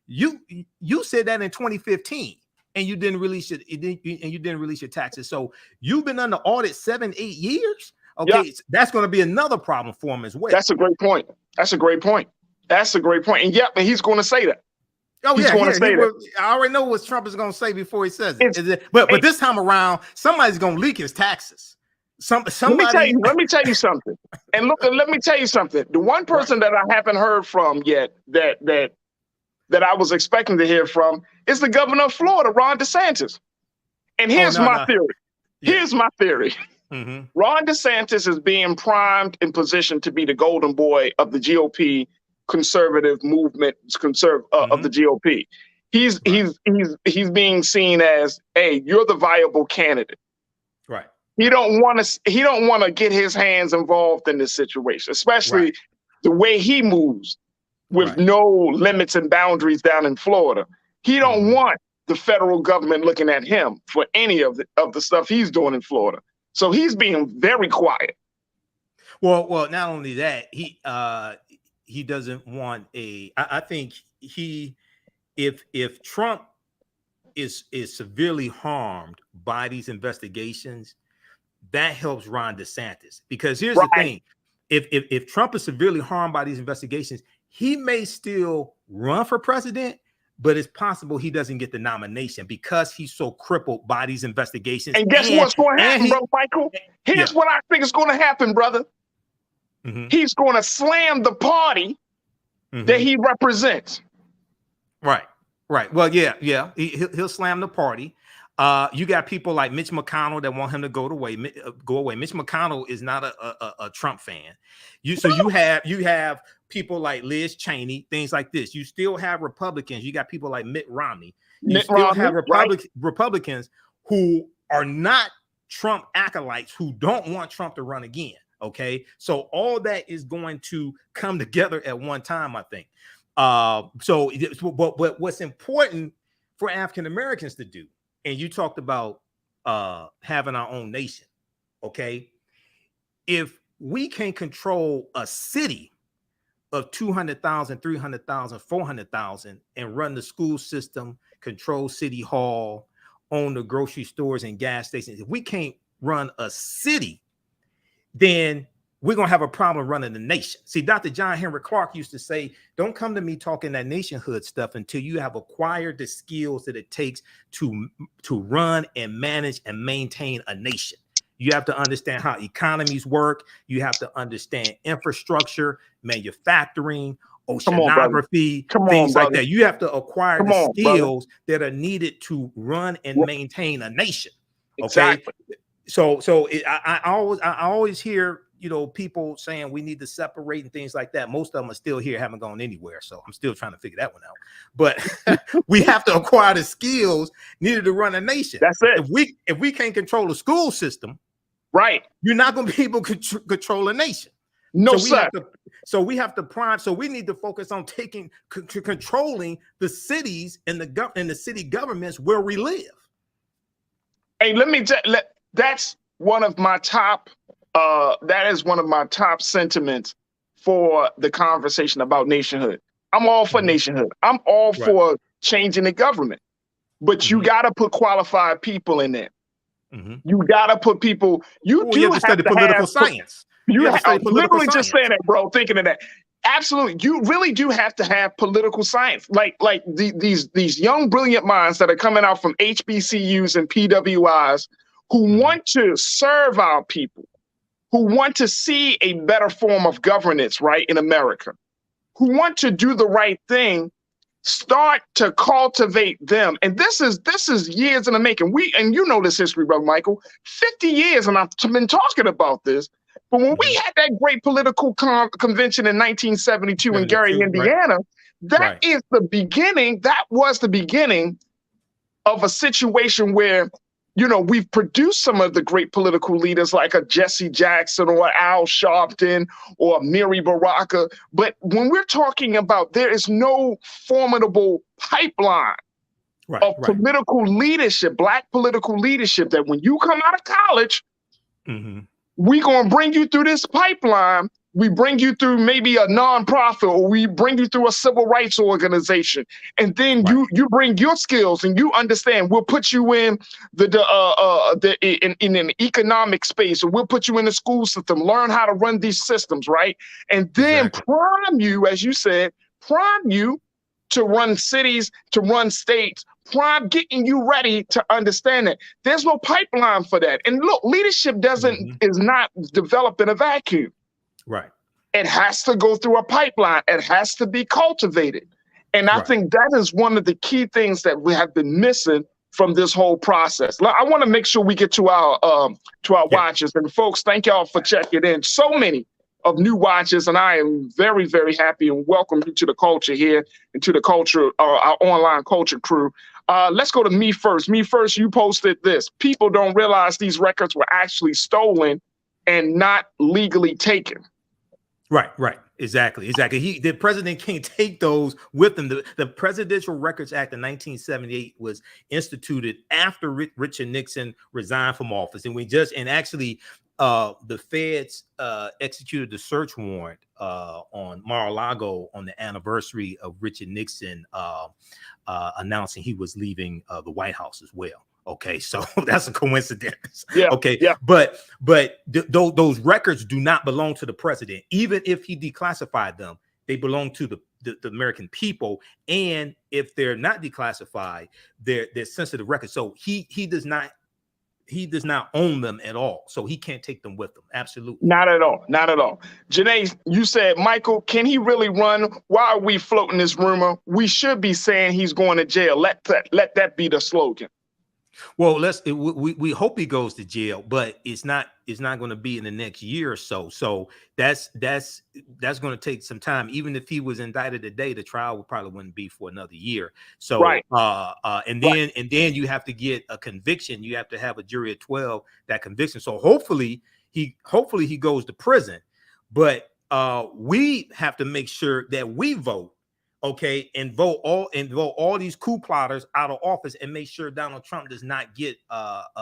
D: You said that in 2015. And you didn't release it, and you didn't release your taxes. So you've been under audit 7-8 years. Okay, yeah. That's going to be another problem for him as well.
A: That's a great point. And and he's going to say that.
D: Oh, he's going to say that. I already know what Trump is going to say before he says it. But this time around, somebody's going to leak his taxes. Somebody.
A: Let me tell you something. And look, let me tell you something. The one person that I haven't heard from yet that I was expecting to hear from is the governor of Florida, Ron DeSantis. And here's my theory. Here's my theory. Ron DeSantis is being primed in position to be the golden boy of the GOP conservative movement of the GOP. He's being seen as, hey, you're the viable candidate.
D: Right.
A: He don't want to get his hands involved in this situation, especially the way he moves with no limits and boundaries down in Florida. He don't want the federal government looking at him for any of the stuff he's doing in Florida. So he's being very quiet.
D: Well, not only that, he doesn't want I think if Trump is severely harmed by these investigations, that helps Ron DeSantis. Because here's the thing. If Trump is severely harmed by these investigations, he may still run for president, but it's possible he doesn't get the nomination because he's so crippled by these investigations.
A: And guess what's going to happen, brother Michael? Here's what I think is going to happen, brother. He's going to slam the party that he represents. Right.
D: Well, yeah. He'll slam the party. You got people like Mitch McConnell that want him to go away. Mitch McConnell is not a Trump fan. You have people like Liz Cheney, things like this. You still have Republicans. You got people like Mitt Romney. You still have Republicans who are not Trump acolytes, who don't want Trump to run again. Okay, so all that is going to come together at one time, I think. But what's important for African Americans to do, and you talked about having our own nation. Okay, if we can control a city of 200,000, 300,000, 400,000 and run the school system, control city hall, own the grocery stores and gas stations, if we can't run a city, then we're going to have a problem running the nation. See, Dr. John Henry Clark used to say, don't come to me talking that nationhood stuff until you have acquired the skills that it takes to run and manage and maintain a nation. You have to understand how economies work. You have to understand infrastructure, manufacturing, oceanography, things like that. You have to acquire the skills that are needed to run and maintain a nation. Okay.
A: Exactly.
D: So I always hear, people saying we need to separate and things like that. Most of them are still here, haven't gone anywhere. So I'm still trying to figure that one out. But we have to acquire the skills needed to run a nation.
A: That's it.
D: If we can't control the school system,
A: right,
D: you're not going to be able to control a nation.
A: No,
D: sir. So we have to prime. So we need to focus on controlling the cities and the city governments where we live.
A: Hey, that's one of my top. That is one of my top sentiments for the conversation about nationhood. I'm all for nationhood. I'm all for changing the government, but you got to put qualified people in there. You got to put people. You have to study political science. I'm literally just saying that, bro. Thinking of that. Absolutely, you really do have to have political science, like these young brilliant minds that are coming out from HBCUs and PWIs, who want to serve our people, who want to see a better form of governance, right, in America, who want to do the right thing, start to cultivate them. And this is years in the making. And you know this history, Brother Michael, 50 years, and I've been talking about this. But when we had that great political convention in 1972 in Gary, Indiana, that is the beginning. That was the beginning of a situation where, you know, we've produced some of the great political leaders like a Jesse Jackson or Al Sharpton or Mary Baraka. But when we're talking about, there is no formidable pipeline of political leadership, Black political leadership, that when you come out of college, we're going to bring you through this pipeline. We bring you through maybe a nonprofit, or we bring you through a civil rights organization, and then you bring your skills and you understand. We'll put you in in an economic space, or we'll put you in the school system, learn how to run these systems, right? And then prime you, as you said, prime you to run cities, to run states, prime getting you ready to understand it. There's no pipeline for that. And look, leadership is not developed in a vacuum.
D: Right.
A: It has to go through a pipeline. It has to be cultivated. And I think that is one of the key things that we have been missing from this whole process. I want to make sure we get to our watchers. And folks, thank y'all for checking in. So many of new watchers, and I am very, very happy and welcome you to the culture here and to the culture, our online culture crew. Let's go to Me First. Me First, you posted this. People don't realize these records were actually stolen and not legally taken.
D: Right. Exactly. The president can't take those with him. The Presidential Records Act of 1978 was instituted after Richard Nixon resigned from office, and actually the feds executed the search warrant on Mar-a-Lago on the anniversary of Richard Nixon announcing he was leaving the White House as well. Okay, so that's a coincidence. But those records do not belong to the president. Even if he declassified them, they belong to the American people. And if they're not declassified, they're sensitive records. So he does not own them at all. So he can't take them with him. Absolutely.
A: Not at all. Janae, you said, Michael, can he really run? Why are we floating this rumor? We should be saying he's going to jail. Let that be the slogan.
D: Well, we hope he goes to jail, but it's not going to be in the next year or so. So that's going to take some time. Even if he was indicted today, the trial probably wouldn't be for another year. So and then you have to get a conviction. You have to have a jury of 12 that conviction. So hopefully he goes to prison, but we have to make sure that we vote. Okay, and vote all these coup plotters out of office and make sure Donald Trump does not get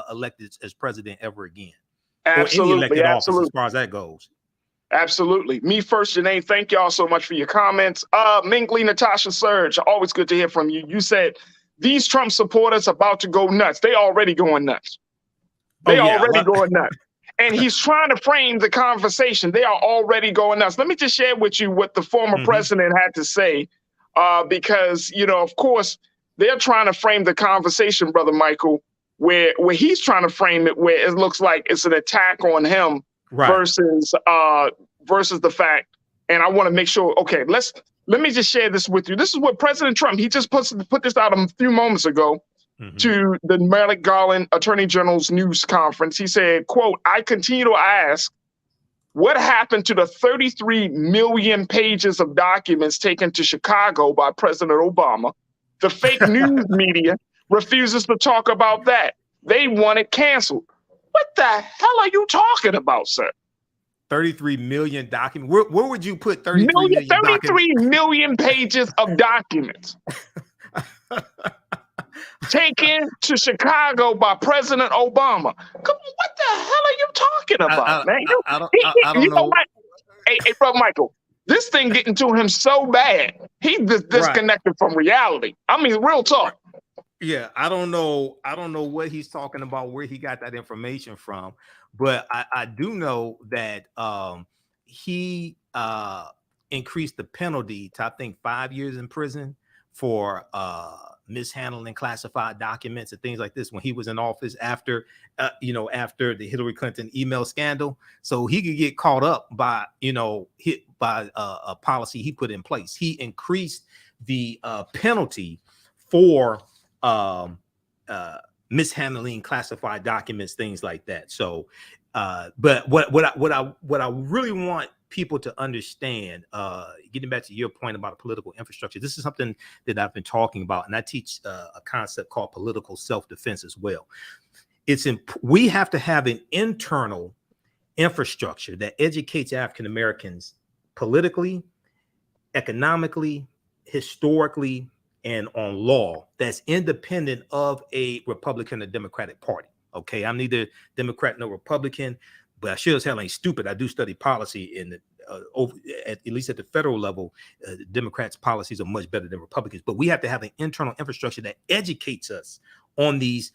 D: elected as president ever again.
A: Absolutely,
D: or any elected office as far as that goes.
A: Absolutely. Me First, Janae, thank y'all so much for your comments. Mingley, Natasha Surge, always good to hear from you. You said these Trump supporters about to go nuts. They already going nuts. Going nuts. And he's trying to frame the conversation. They are already going nuts. Let me just share with you what the former president had to say. Because, you know, of course, they're trying to frame the conversation, Brother Michael, where he's trying to frame it where it looks like it's an attack on him versus the fact. And I want to make sure, okay, let me just share this with you. This is what President Trump, he just put this out a few moments ago to the Merrick Garland Attorney General's news conference. He said, quote, I continue to ask, what happened to the 33 million pages of documents taken to Chicago by President Obama? The fake news media refuses to talk about that. They want it canceled. What the hell are you talking about, sir?
D: 33 million documents. Where would you put 33
A: million pages of documents taken to Chicago by President Obama? Come on, what the hell are you talking about, man?
D: I don't know.
A: What? Hey, Brother Michael, this thing getting to him so bad, he disconnected from reality. I mean, real talk.
D: Yeah, I don't know what he's talking about, where he got that information from, but I do know that he increased the penalty to, I think, 5 years in prison for mishandling classified documents and things like this when he was in office after, after the Hillary Clinton email scandal. So he could get caught up by, a policy he put in place. He increased the penalty for mishandling classified documents, things like that. So, but what I really want people to understand, getting back to your point about a political infrastructure, this is something that I've been talking about, and I teach a concept called political self-defense as well. We have to have an internal infrastructure that educates African Americans politically, economically, historically, and on law that's independent of a Republican or Democratic party. Okay, I'm neither Democrat nor Republican, but I sure as hell ain't stupid. I do study policy in at least at the federal level. Democrats' policies are much better than Republicans, but we have to have an internal infrastructure that educates us on these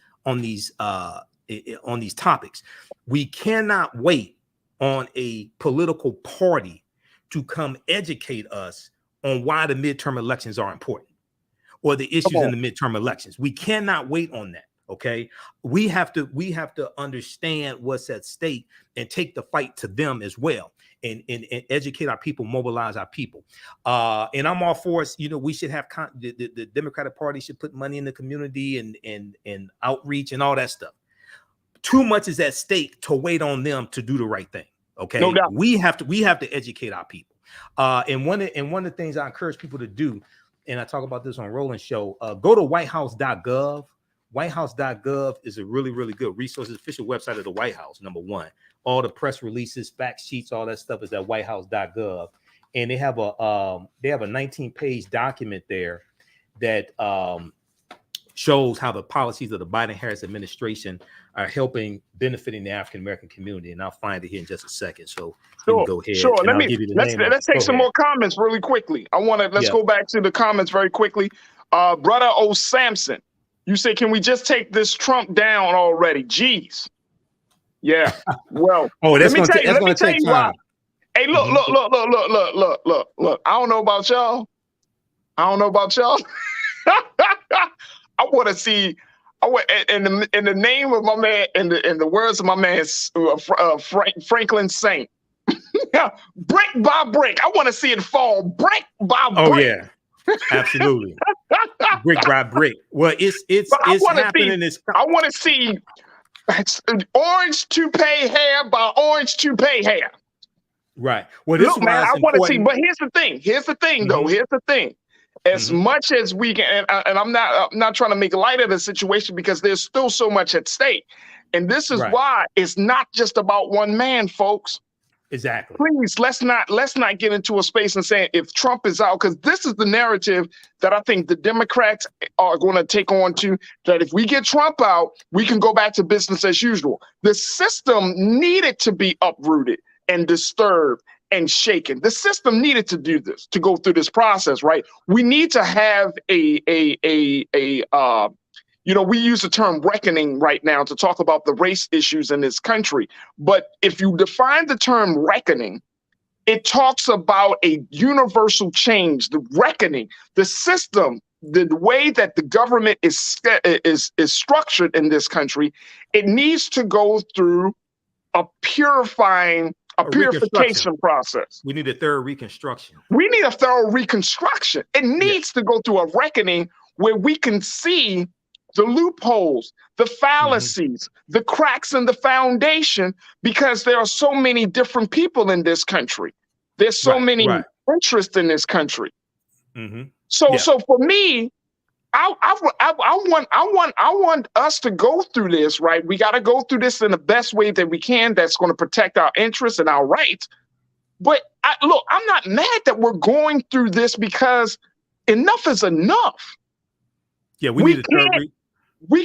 D: topics. We cannot wait on a political party to come educate us on why the midterm elections are important or the issues in the midterm elections. We cannot wait on that. Okay, we have to understand what's at stake and take the fight to them as well, and educate our people, mobilize our people. And I'm all for it. We should have the Democratic Party should put money in the community and outreach and all that stuff. Too much is at stake to wait on them to do the right thing. Okay, no doubt. We have to educate our people. And one of the things I encourage people to do, and I talk about this on Roland's show, go to whitehouse.gov. Whitehouse.gov is a really, really good resource. It's the official website of the White House, number one. All the press releases, fact sheets, all that stuff is at whitehouse.gov. And they have a 19-page document there that shows how the policies of the Biden-Harris administration are benefiting the African-American community. And I'll find it here in just a second. So you can go ahead. Sure.
A: Let's take some more comments really quickly. Let's go back to the comments very quickly. Brother O. Sampson. You say, can we just take this Trump down already? Jeez. Yeah. Well,
D: that's going to take time.
A: Hey, look. I don't know about y'all. I want to see. In the name of my man, in the words of my man Franklin Saint, brick by brick. I want to see it fall brick by brick.
D: Oh yeah. Absolutely. Brick by brick. Well, it's happening in this.
A: I want to see orange toupee hair by orange toupee hair.
D: Right. Well,
A: look, man, I want to see. But here's the thing, though. Here's the thing. As much as we can, and I'm not trying to make light of the situation because there's still so much at stake, and this is why it's not just about one man, folks.
D: Exactly.
A: Please, let's not get into a space and say if Trump is out, because this is the narrative that I think the Democrats are going to take on to, that if we get Trump out, we can go back to business as usual. The system needed to be uprooted and disturbed and shaken. The system needed to do this, to go through this process, right? We need to have we use the term reckoning right now to talk about the race issues in this country. But if you define the term reckoning, it talks about a universal change, the reckoning, the system, the way that the government is structured in this country. It needs to go through a purification process.
D: We need a thorough reconstruction.
A: It needs to go through a reckoning where we can see the loopholes, the fallacies, the cracks in the foundation, because there are so many different people in this country. There's so many interests in this country. So for me, I want us to go through this, right? We got to go through this in the best way that we can. That's going to protect our interests and our rights. But I'm not mad that we're going through this, because enough is enough.
D: Yeah,
A: we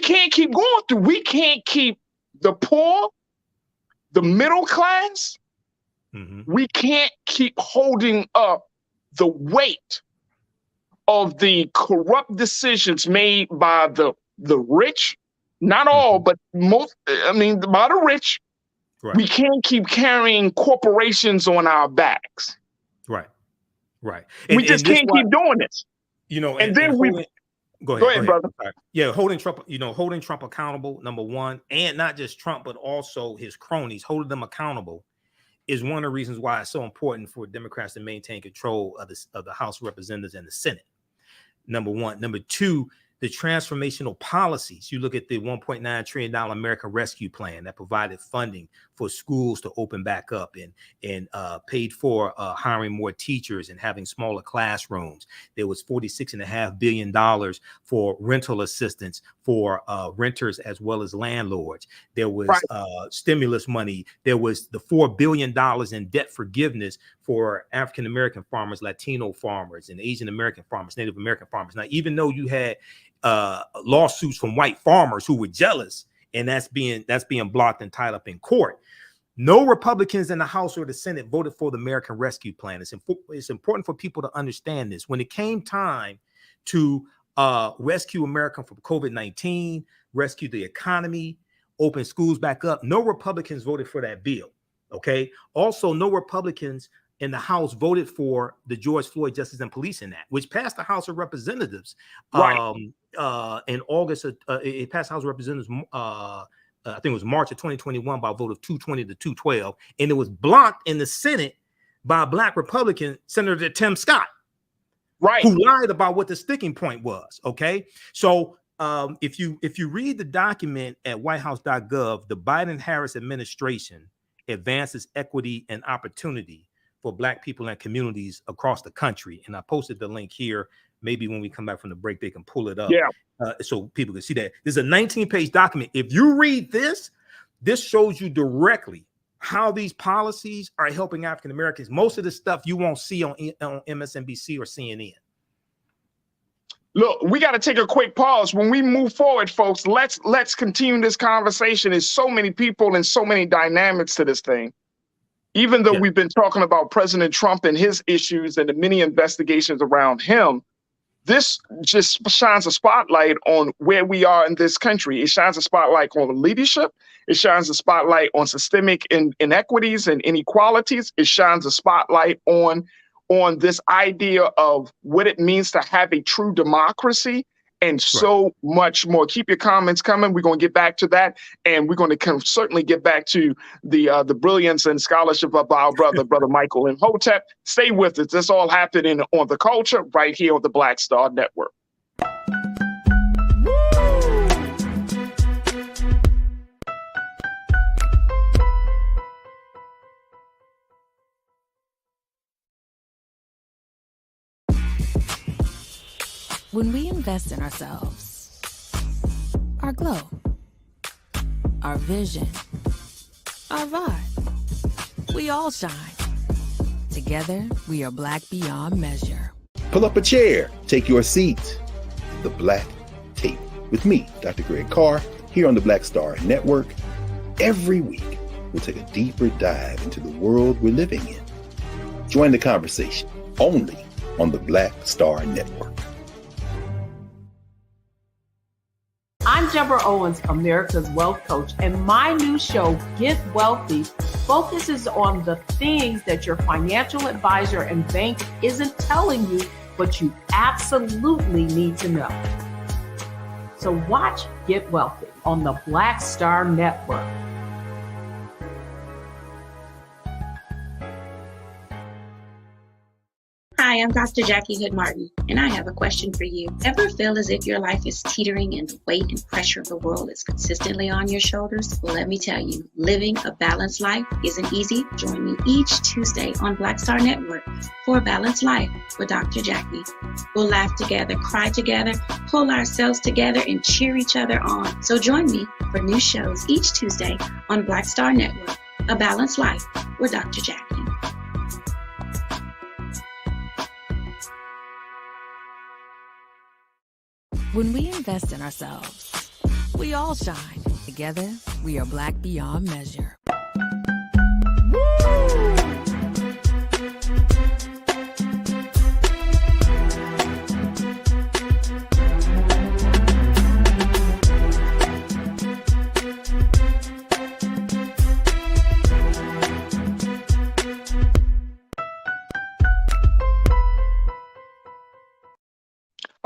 A: can't keep going through. We can't keep the poor, the middle class. We can't keep holding up the weight of the corrupt decisions made by the rich. Not all, but most. I mean, by the rich. Right. We can't keep carrying corporations on our backs.
D: Right.
A: We just can't keep doing this.
D: And then
A: Go ahead, brother.
D: Sorry. Yeah, holding Trump accountable, number one, and not just Trump, but also his cronies, holding them accountable is one of the reasons why it's so important for Democrats to maintain control of the House of Representatives and the Senate. Number one. Number two, the transformational policies. You look at the $1.9 trillion American Rescue Plan that provided funding for schools to open back up and paid for hiring more teachers and having smaller classrooms. There was $46.5 billion for rental assistance for renters as well as landlords. There was stimulus money. There was the $4 billion in debt forgiveness for African American farmers, Latino farmers, and Asian American farmers, Native American farmers. Now, even though you had lawsuits from white farmers who were jealous, and that's being blocked and tied up in court, no Republicans in the House or the Senate voted for the American Rescue Plan. It's important for people to understand this. When it came time to rescue America from COVID-19, rescue the economy, open schools back up, no Republicans voted for that bill. Okay. Also, no Republicans in the House voted for the George Floyd Justice and Policing Act, which passed the House of Representatives in August. It passed the House of Representatives, I think it was March of 2021 by a vote of 220 to 212. And it was blocked in the Senate by a Black Republican, Senator Tim Scott, who lied about what the sticking point was. Okay. So if you read the document at whitehouse.gov, the Biden-Harris administration advances equity and opportunity for Black people and communities across the country. And I posted the link here. Maybe when we come back from the break, they can pull it up so people can see that. There's a 19-page document. If you read this, this shows you directly how these policies are helping African Americans. Most of the stuff you won't see on MSNBC or CNN.
A: Look, we got to take a quick pause. When we move forward, folks, let's continue this conversation. There's so many people and so many dynamics to this thing. Even though we've been talking about President Trump and his issues and the many investigations around him, this just shines a spotlight on where we are in this country. It shines a spotlight on leadership. It shines a spotlight on systemic inequities and inequalities. It shines a spotlight on this idea of what it means to have a true democracy and so much more. Keep your comments coming. We're going to get back to that. And we're going to certainly get back to the brilliance and scholarship of our brother Michael Imhotep. Stay with us. This all happening on The Culture right here on the Black Star Network.
E: When we invest in ourselves, our glow, our vision, our vibe, we all shine. Together, we are Black beyond measure.
F: Pull up a chair, take your seat. The Black Tape with me, Dr. Greg Carr, here on the Black Star Network. Every week, we'll take a deeper dive into the world we're living in. Join the conversation only on the Black Star Network.
G: I'm Deborah Owens, America's Wealth Coach, and my new show, Get Wealthy, focuses on the things that your financial advisor and bank isn't telling you, but you absolutely need to know. So watch Get Wealthy on the Black Star Network.
K: Hi, I'm Dr. Jackie Hood Martin, and I have a question for you. Ever feel as if your life is teetering and the weight and pressure of the world is consistently on your shoulders? Well, let me tell you, living a balanced life isn't easy. Join me each Tuesday on Black Star Network for A Balanced Life with Dr. Jackie. We'll laugh together, cry together, pull ourselves together, and cheer each other on. So join me for new shows each Tuesday on Black Star Network, A Balanced Life with Dr. Jackie.
E: When we invest in ourselves, we all shine. Together, we are Black beyond measure.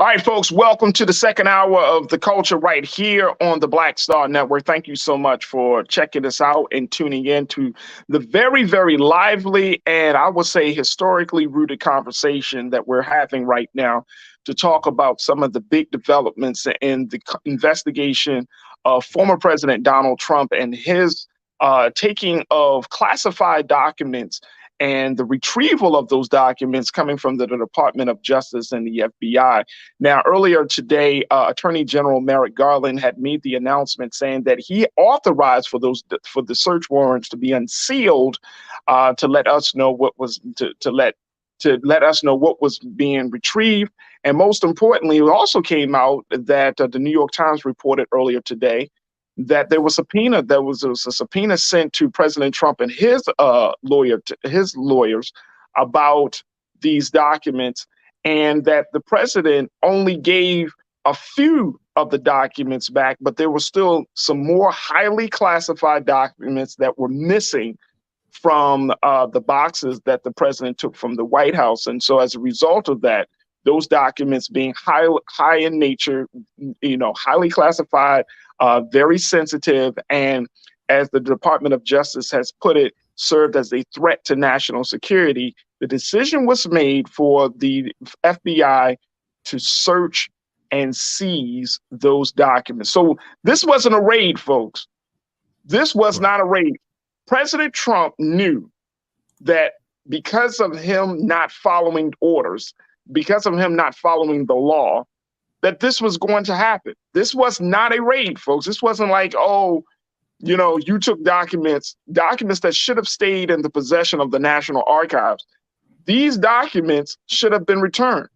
A: All right, folks, welcome to the second hour of The Culture right here on the Black Star Network. Thank you so much for checking us out and tuning in to the very, very lively and I would say historically rooted conversation that we're having right now to talk about some of the big developments in the investigation of former President Donald Trump and his taking of classified documents and the retrieval of those documents coming from the Department of Justice and the FBI. Now, earlier today, Attorney General Merrick Garland had made the announcement saying that he authorized for the search warrants to be unsealed to let us know what was to let us know what was being retrieved. And most importantly, it also came out that the New York Times reported earlier today that there was a subpoena sent to President Trump and his lawyers about these documents, and that the president only gave a few of the documents back, but there were still some more highly classified documents that were missing from the boxes that the president took from the White House. And so as a result of that, those documents being high in nature, highly classified, very sensitive, and as the Department of Justice has put it, served as a threat to national security, the decision was made for the FBI to search and seize those documents. So this wasn't a raid, folks. This was not a raid. President Trump knew that because of him not following orders, because of him not following the law, that this was going to happen. This was not a raid, folks. This wasn't like, you took documents that should have stayed in the possession of the National Archives. These documents should have been returned.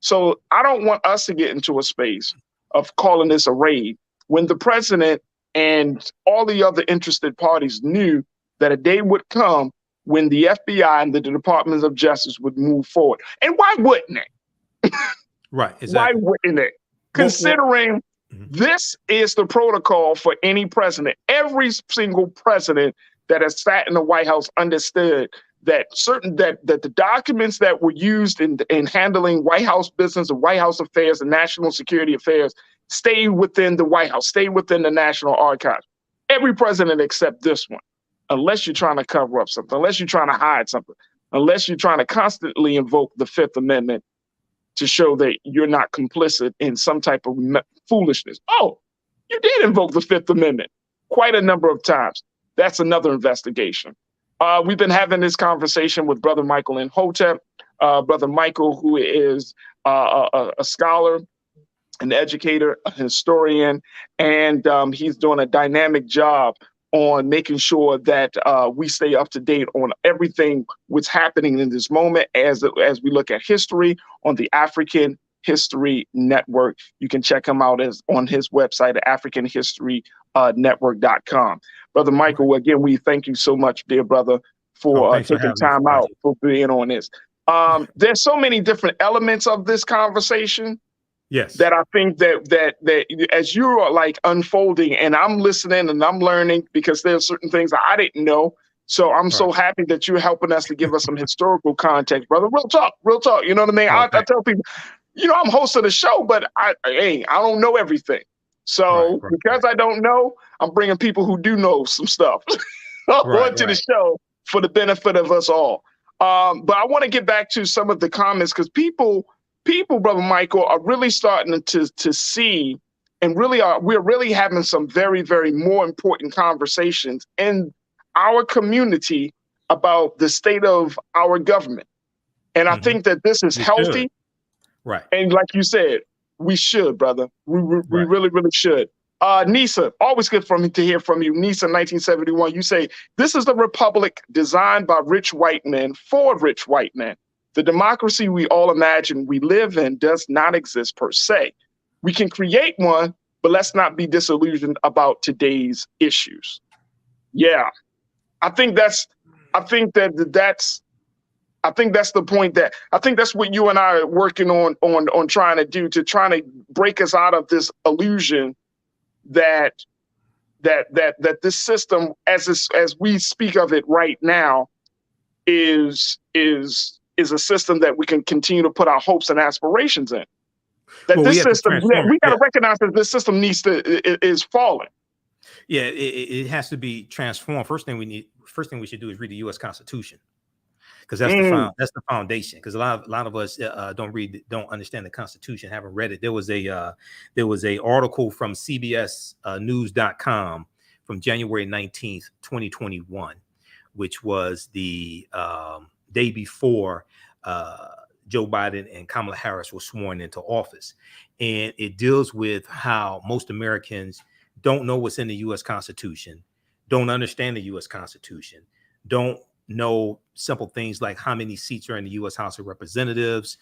A: So I don't want us to get into a space of calling this a raid when the president and all the other interested parties knew that a day would come when the FBI and the Department of Justice would move forward. And why wouldn't it?
D: Right, exactly.
A: Why wouldn't it? Considering this is the protocol for any president. Every single president that has sat in the White House understood that that the documents that were used in handling White House business and White House affairs and national security affairs stay within the White House, stay within the National Archives. Every president except this one, unless you're trying to cover up something, unless you're trying to hide something, unless you're trying to constantly invoke the Fifth Amendment to show that you're not complicit in some type of foolishness. Oh, you did invoke the Fifth Amendment quite a number of times. That's another investigation. We've been having this conversation with Brother Michael Imhotep. Brother Michael, who is a scholar, an educator, a historian, and he's doing a dynamic job on making sure that we stay up to date on everything what's happening in this moment as we look at history on the African History Network. You can check him out on his website at africanhistorynetwork.com. Brother Michael, again, we thank you so much, dear brother, for taking time out for being on this. There's so many different elements of this conversation.
D: Yes.
A: That I think that as you're like unfolding and I'm listening and I'm learning, because there's certain things that I didn't know. So I'm so happy that you're helping us to give us some historical context, brother. Real talk. You know what I mean? I tell people, I'm host of the show, but I don't know everything. So because I don't know, I'm bringing people who do know some stuff onto the show for the benefit of us all. But I want to get back to some of the comments because people, Brother Michael, are really starting to see and we're really having some very, very more important conversations in our community about the state of our government. And I think that this is healthy.
D: Right.
A: And like you said, we should, brother. We really, really should. Nisa, always good to hear from you. Nisa, 1971, you say, this is the republic designed by rich white men for rich white men. The democracy we all imagine we live in does not exist per se. We can create one, but let's not be disillusioned about today's issues. Yeah, I think that's the point that I think that's what you and I are working on trying to do, to trying to break us out of this illusion that this system, as we speak of it right now, is a system that we can continue to put our hopes and aspirations in. That
D: Well,
A: this
D: we have to
A: system,
D: transform
A: we
D: it.
A: got to
D: Yeah.
A: recognize that this system is falling.
D: Yeah, it has to be transformed. First thing we should do is read the U.S. Constitution, because that's the foundation. Because a lot of us don't understand the Constitution, haven't read it. There was a article from CBS News.com from January 19th, 2021, which was the day before Joe Biden and Kamala Harris were sworn into office, and it deals with how most Americans don't know what's in the U.S. Constitution, don't understand the U.S. Constitution, don't know simple things like how many seats are in the U.S. House of Representatives,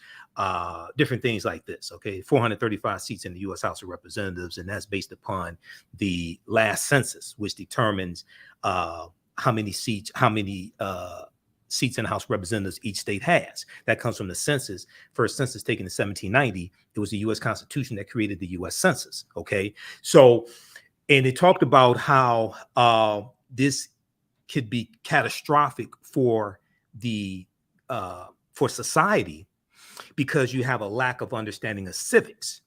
D: different things like this. Okay, 435 seats in the U.S. House of Representatives, and that's based upon the last census, which determines how many seats in the House of Representatives each state has. That comes from the census. First census taken in 1790. It was the U.S. Constitution that created the U.S. Census. Okay, so. And it talked about how this could be catastrophic for society, because you have a lack of understanding of civics,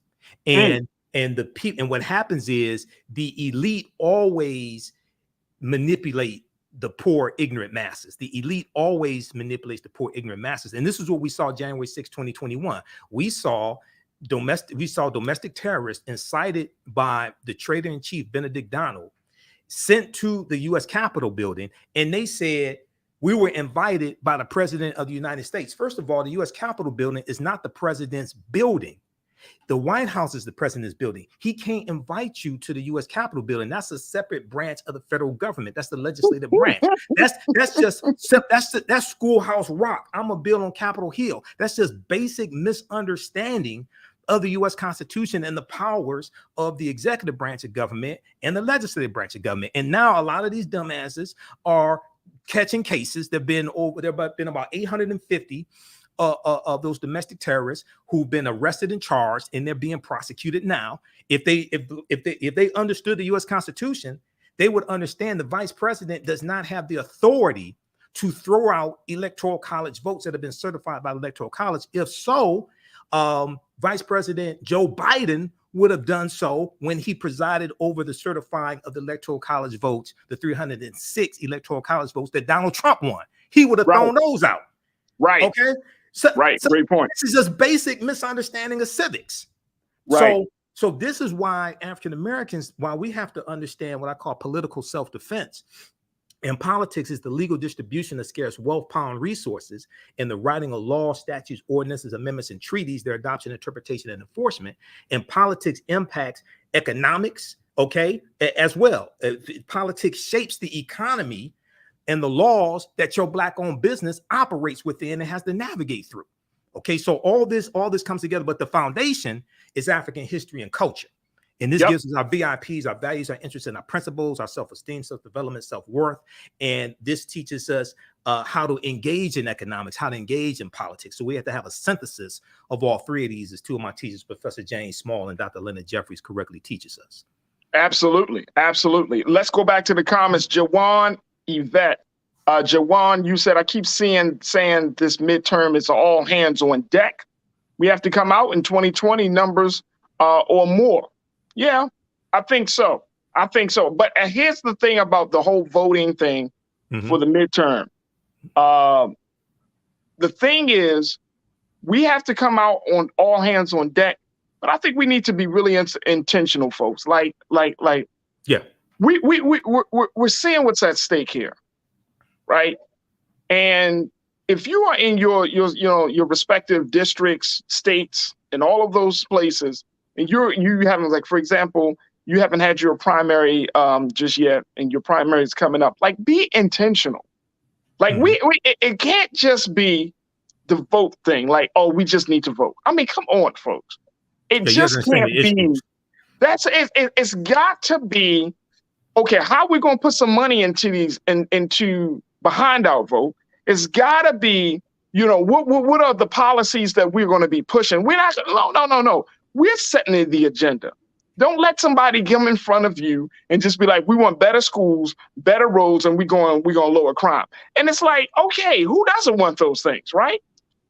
D: and what happens is the elite always manipulate the poor, ignorant masses. The elite always manipulates the poor, ignorant masses, and this is what we saw January 6, 2021. We saw domestic terrorists incited by the traitor-in-chief Benedict Donald sent to the U.S. Capitol building, and they said we were invited by the president of the United States. First of all, the U.S. Capitol building is not the president's building. The White House is the president's building. He can't invite you to the U.S. Capitol building. That's a separate branch of the federal government. That's the legislative branch. That's schoolhouse rock. I'm a bill on Capitol Hill. That's just basic misunderstanding of the U.S. Constitution and the powers of the executive branch of government and the legislative branch of government. And now a lot of these dumbasses are catching cases. There have been about 850 of those domestic terrorists who've been arrested and charged, and they're being prosecuted now. If they understood the U.S. Constitution, they would understand the vice president does not have the authority to throw out electoral college votes that have been certified by the electoral college. If so, Vice President Joe Biden would have done so when he presided over the certifying of the electoral college votes, the 306 electoral college votes that Donald Trump won. He would have thrown those out.
A: Right.
D: Okay. So
A: great point.
D: This is just basic misunderstanding of civics.
A: Right.
D: So this is why African Americans, why we have to understand what I call political self-defense. In politics, is the legal distribution of scarce wealth, power, and resources, and the writing of laws, statutes, ordinances, amendments, and treaties, their adoption, interpretation, and enforcement. And politics impacts economics, okay, as well. Politics shapes the economy and the laws that your Black-owned business operates within and has to navigate through. Okay, so all this comes together, but the foundation is African history and culture. And this gives us our VIPs, our values, our interests, and our principles, our self-esteem, self-development, self-worth. And this teaches us how to engage in economics, how to engage in politics. So we have to have a synthesis of all three of these, as two of my teachers, Professor James Small and Dr. Leonard Jeffries, correctly teaches us.
A: Absolutely. Absolutely. Let's go back to the comments. Jawan Yvette. Jawan, you said, I keep saying this midterm is all hands on deck. We have to come out in 2020 numbers or more. Yeah, I think so. But here's the thing about the whole voting thing for the midterm. The thing is, we have to come out on all hands on deck. But I think we need to be really intentional, folks. We're seeing what's at stake here, right? And if you are in your respective districts, states, and all of those places, and you haven't, like, for example, you haven't had your primary just yet, and your primary is coming up. Like, be intentional. Like, it can't just be the vote thing. Like, oh, we just need to vote. I mean, come on, folks. It just can't be. It's got to be. Okay, how are we going to put some money into these into behind our vote? It's got to be. What are the policies that we're going to be pushing? We're not. No. We're setting the agenda. Don't let somebody come in front of you and just be like, we want better schools, better roads, and we're going to lower crime. And it's like, okay, who doesn't want those things, right?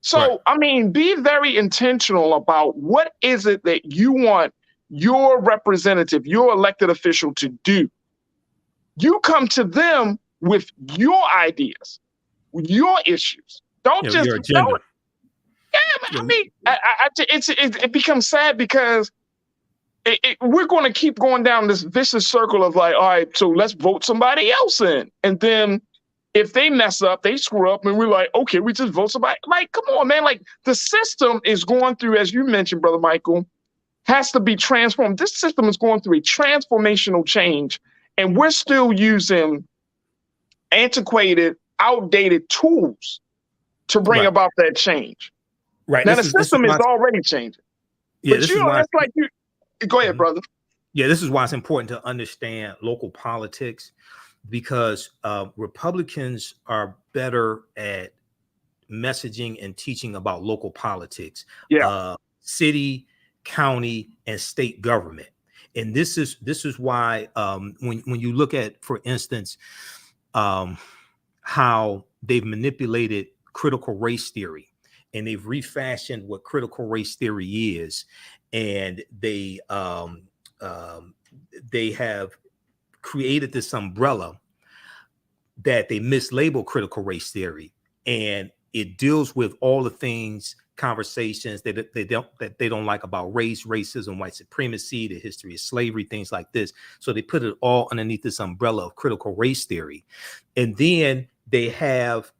A: So,
D: Right.
A: I mean, be very intentional about what is it that you want your representative, your elected official to do. You come to them with your ideas, your issues. Don't
D: You know,
A: just
D: your agenda.
A: I mean, it becomes sad because we're going to keep going down this vicious circle of like, all right, so let's vote somebody else in, and then if they mess up, they screw up, and we're like, okay, we just vote somebody. Like, come on, man! Like the system is going through, as you mentioned, Brother Michael, has to be transformed. This system is going through a transformational change, and we're still using antiquated, outdated tools to bring
D: Right.
A: about that change.
D: Right.
A: Now the system is already changing.
D: Yeah,
A: But
D: this
A: you
D: is
A: know,
D: why.
A: it's like you. Go ahead, brother.
D: Yeah, this is why it's important to understand local politics, because Republicans are better at messaging and teaching about local politics, city, county, and state government. And this is why when you look at, for instance, how they've manipulated critical race theory, and they've refashioned what critical race theory is, and they have created this umbrella that they mislabel critical race theory, and it deals with all the things, conversations that they don't like about race, racism, white supremacy, the history of slavery, things like this. So they put it all underneath this umbrella of critical race theory, and then they have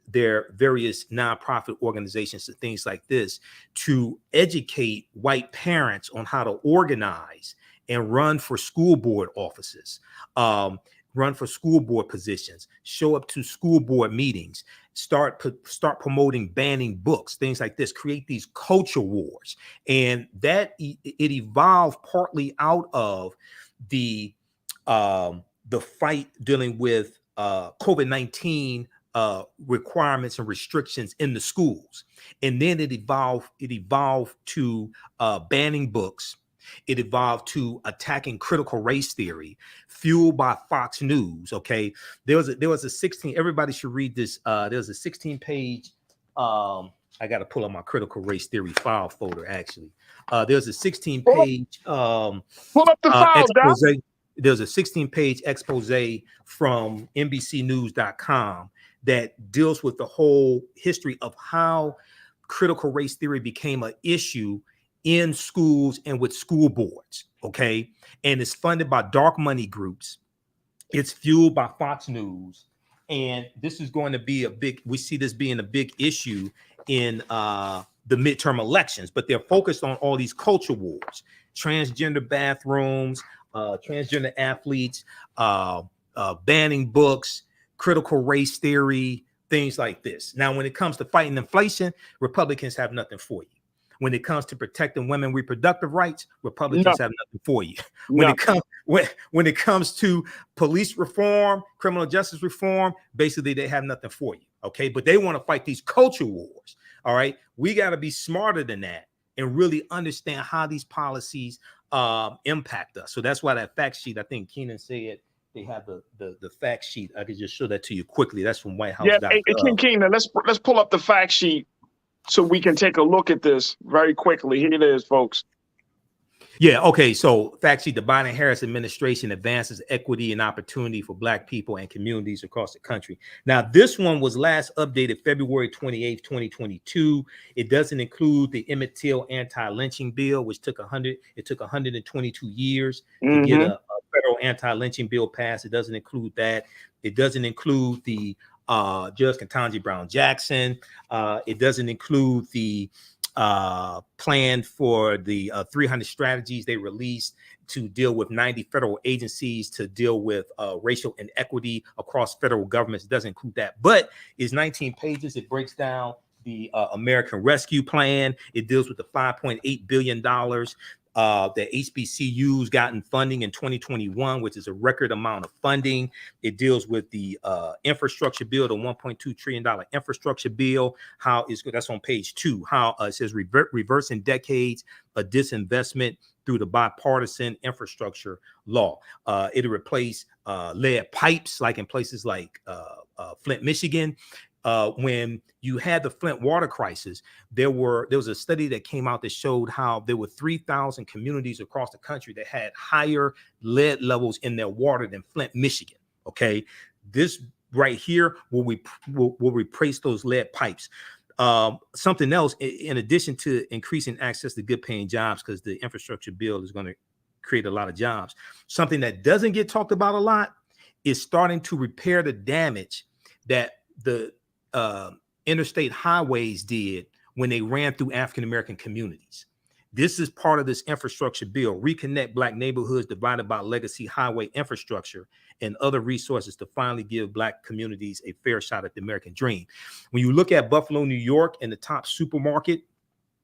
D: their various nonprofit organizations and things like this to educate white parents on how to organize and run for school board offices, run for school board positions, show up to school board meetings, start promoting banning books, things like this, create these culture wars. And that it evolved partly out of the fight dealing with COVID-19 requirements and restrictions in the schools. And then it evolved to banning books. It evolved to attacking critical race theory, fueled by Fox News. Okay, there was a 16. Everybody should read this. There was a 16-page. I got to pull up my critical race theory file folder. Actually, there's a 16-page
A: pull up the file,
D: expose. Doc. There's a 16-page expose from NBCNews.com that deals with the whole history of how critical race theory became an issue in schools and with school boards, okay? And it's funded by dark money groups. It's fueled by Fox News. And this is going to be we see this being a big issue in the midterm elections, but they're focused on all these culture wars, transgender bathrooms, transgender athletes, banning books, critical race theory, things like this. Now, when it comes to fighting inflation, Republicans have nothing for you. When it comes to protecting women's reproductive rights, Republicans have nothing for you. When it comes to police reform, criminal justice reform, basically they have nothing for you. Okay, but they want to fight these culture wars. All right, we got to be smarter than that and really understand how these policies impact us. So that's why that fact sheet, I think Keenan said they have the fact sheet. I could just show that to you quickly. That's from White House.
A: Yeah, hey, Keenan, let's pull up the fact sheet so we can take a look at this very quickly. Here it is, folks.
D: Yeah, okay. So fact sheet: the Biden-Harris administration advances equity and opportunity for Black people and communities across the country. Now, this one was last updated February 28th, 2022. It doesn't include the Emmett Till anti-lynching bill, which took 122 years to get a federal anti-lynching bill passed. It doesn't include that. It doesn't include the Judge Ketanji Brown Jackson. It doesn't include the plan for the 300 strategies they released to deal with 90 federal agencies to deal with racial inequity across federal governments. It doesn't include that, but it's 19 pages. It breaks down the American Rescue Plan. It deals with the $5.8 billion that HBCUs gotten funding in 2021, which is a record amount of funding. It deals with the infrastructure bill, the $1.2 trillion infrastructure bill. That's on page 2. How it says reversing decades of disinvestment through the bipartisan infrastructure law. It'll replace lead pipes, like in places like Flint, Michigan. when you had the Flint water crisis, there was a study that came out that showed how there were 3,000 communities across the country that had higher lead levels in their water than Flint, Michigan. Okay, this right here will replace those lead pipes. Something else, in addition to increasing access to good paying jobs, because the infrastructure bill is going to create a lot of jobs. Something that doesn't get talked about a lot is starting to repair the damage that the interstate highways did when they ran through African-American communities. This is part of this infrastructure bill, reconnect Black neighborhoods divided by legacy highway infrastructure and other resources to finally give Black communities a fair shot at the American dream. When you look at Buffalo, New York, and the top supermarket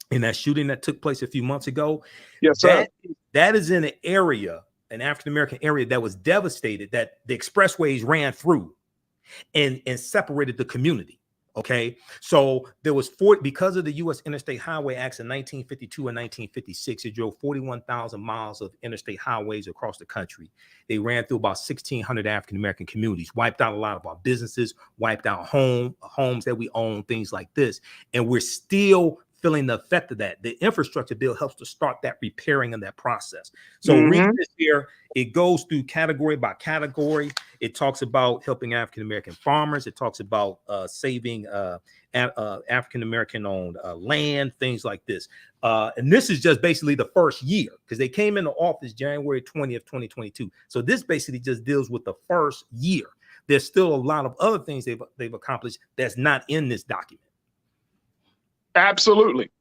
D: in that shooting that took place a few months ago,
A: yes, sir.
D: That is in an area, an African-American area that was devastated, that the expressways ran through and separated the community. Okay, so there was because of the U.S. Interstate Highway Acts in 1952 and 1956, it drove 41,000 miles of interstate highways across the country. They ran through about 1,600 African-American communities, wiped out a lot of our businesses, wiped out homes that we own, things like this. And we're still feeling the effect of that. The infrastructure bill helps to start that repairing and that process. So read this here. It goes through category by category. It talks about helping African-American farmers. It talks about saving African-American owned land, things like this. And this is just basically the first year, because they came into office January 20th, 2022. So this basically just deals with the first year. There's still a lot of other things they've accomplished that's not in this document.
A: Absolutely.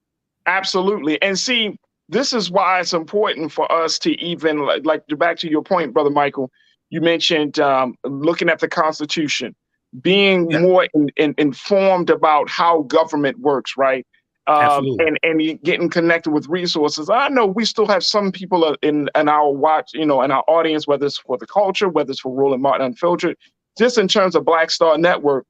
A: Absolutely. And see, this is why it's important for us to even, like back to your point, Brother Michael, you mentioned looking at the Constitution, being more informed about how government works, right? And getting connected with resources. I know we still have some people in our watch, in our audience, whether it's for the culture, whether it's for Roland Martin Unfiltered, just in terms of Black Star Network.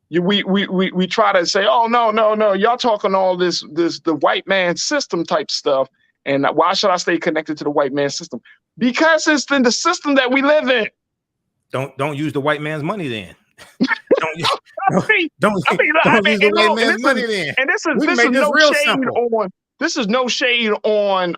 A: We try to say, oh, no, y'all talking all this the white man system type stuff. And why should I stay connected to the white man system? Because it's in the system that we live in.
D: Don't use the white man's money then. don't use
A: the
D: white man's money then.
A: And this is no shade on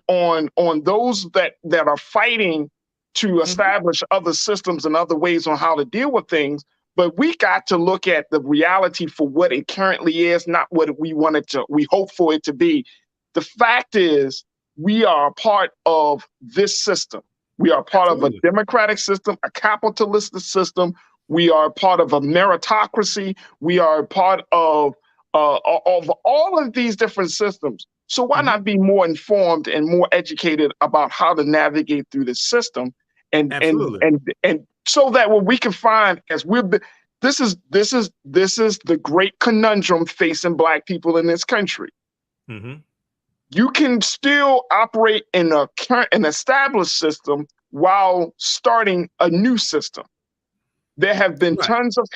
A: those that are fighting to establish other systems and other ways on how to deal with things. But we got to look at the reality for what it currently is, not what we hope for it to be. The fact is, we are a part of this system. We are part of a democratic system, a capitalist system. We are part of a meritocracy. We are part of all of these different systems. So why not be more informed and more educated about how to navigate through this system, and so that what we can find as this is the great conundrum facing Black people in this country. You can still operate in an established system while starting a new system. There have been tons of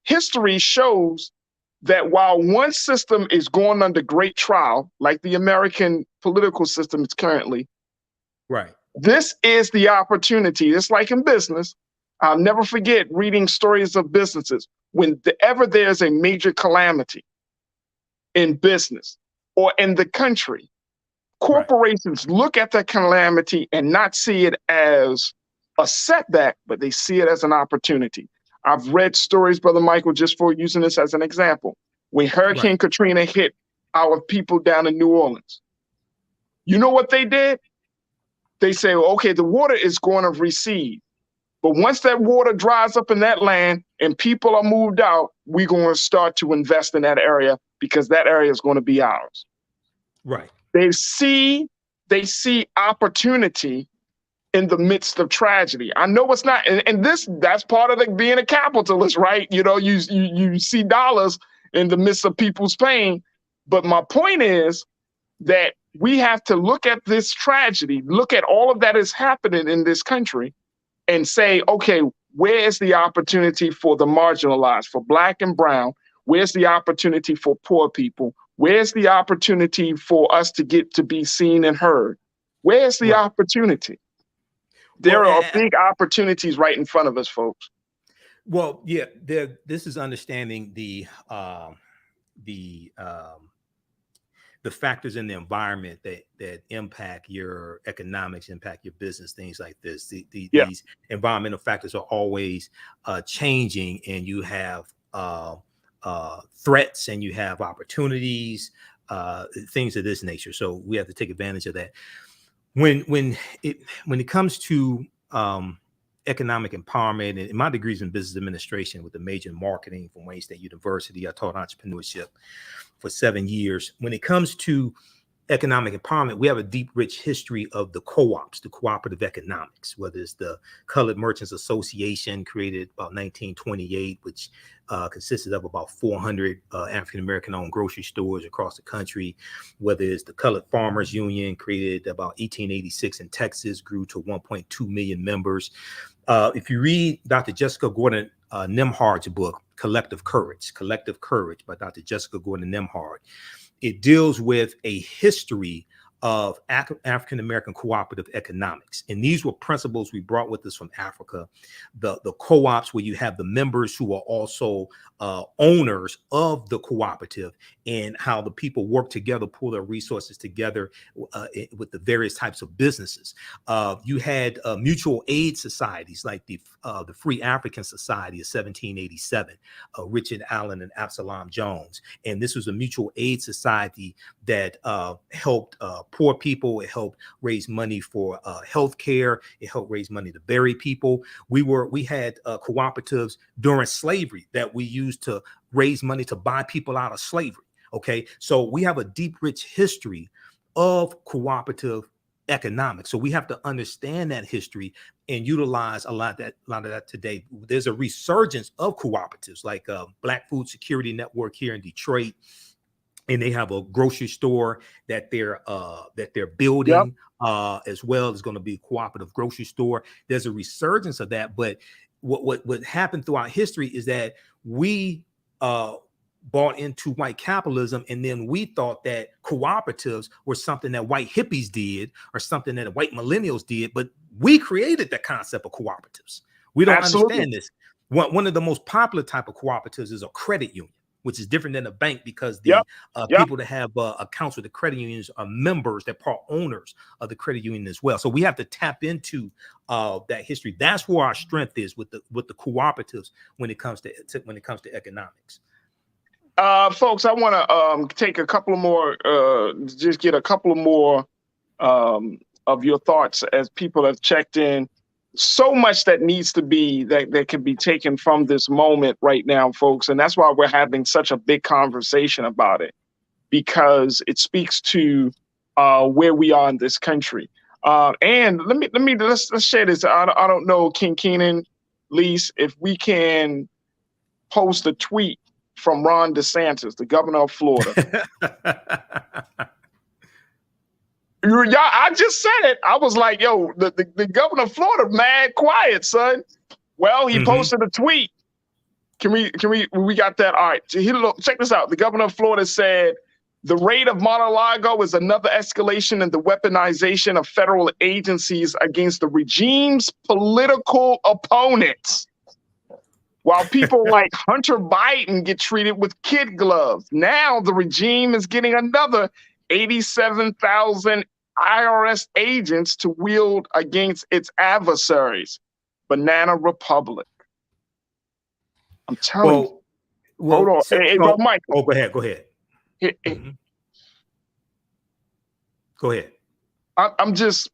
A: history shows that while one system is going under great trial, like the American political system is currently, this is the opportunity. It's like in business. I'll never forget reading stories of businesses. Whenever there's a major calamity in business or in the country, corporations look at that calamity and not see it as a setback, but they see it as an opportunity. I've read stories, Brother Michael, just for using this as an example. When Hurricane Katrina hit our people down in New Orleans, you know what they did? They say, okay, the water is going to recede. But once that water dries up in that land and people are moved out, we're going to start to invest in that area because that area is going to be ours. They see opportunity in the midst of tragedy. I know it's not, and that's part of being a capitalist, right? You see dollars in the midst of people's pain. But my point is that we have to look at this tragedy, look at all of that is happening in this country, and say, okay, where is the opportunity for the marginalized, for Black and brown? Where's the opportunity for poor people? Where's the opportunity for us to get to be seen and heard? Where's the opportunity? There are big opportunities right in front of us, folks.
D: Well, yeah, this is understanding the factors in the environment that impact your economics, impact your business, things like this. These environmental factors are always changing, and you have threats and you have opportunities, things of this nature. So we have to take advantage of that. When it comes to economic empowerment, and my degree is in business administration with a major in marketing from Wayne State University. I taught entrepreneurship for 7 years. When it comes to economic empowerment, we have a deep, rich history of the co-ops, the cooperative economics, whether it's the Colored Merchants Association, created about 1928, which consisted of about 400 African-American owned grocery stores across the country, whether it's the Colored Farmers Union, created about 1886 in Texas, grew to 1.2 million members. If you read Dr. Jessica Gordon Nimhard's book, Collective Courage by Dr. Jessica Gordon Nimhard, it deals with a history of African-American cooperative economics. And these were principles we brought with us from Africa. The co-ops, where you have the members who are also owners of the cooperative, and how the people work together, pull their resources together with the various types of businesses. You had mutual aid societies like the Free African Society of 1787, Richard Allen and Absalom Jones. And this was a mutual aid society that helped poor people. It helped raise money for health care. It helped raise money to bury people. We had cooperatives during slavery that we used to raise money to buy people out of slavery. Okay, so we have a deep, rich history of cooperative economics. So we have to understand that history and utilize a lot of that today. There's a resurgence of cooperatives like Black Food Security Network here in Detroit, and they have a grocery store that they're building. As well. It's going to be a cooperative grocery store. There's a resurgence of that. But what happened throughout history is that we bought into white capitalism, and then we thought that cooperatives were something that white hippies did or something that white millennials did. But we created the concept of cooperatives. We don't understand this. One of the most popular type of cooperatives is a credit union, which is different than a bank, because the people that have accounts with the credit unions are members, they're part owners of the credit union as well. So we have to tap into that history. That's where our strength is with the cooperatives when it comes to economics.
A: Folks, I want to take a couple of more, just get a couple of more of your thoughts as people have checked in. So much that needs to be that can be taken from this moment right now, folks, and that's why we're having such a big conversation about it, because it speaks to where we are in this country. And let's share this. I don't know, King Keenan, Lise, if we can post a tweet from Ron DeSantis, the governor of Florida. I just said it. I was like, yo, the governor of Florida, mad quiet, son. Well, he posted a tweet. We got that? All right. Check this out. The governor of Florida said, the raid of Mar-a-Lago is another escalation in the weaponization of federal agencies against the regime's political opponents. While people like Hunter Biden get treated with kid gloves, now the regime is getting another 87,000 IRS agents to wield against its adversaries. Banana Republic. I'm telling you. Hold on. Hey, Mike.
D: Oh, go ahead. Go ahead. Go ahead.
A: I'm just.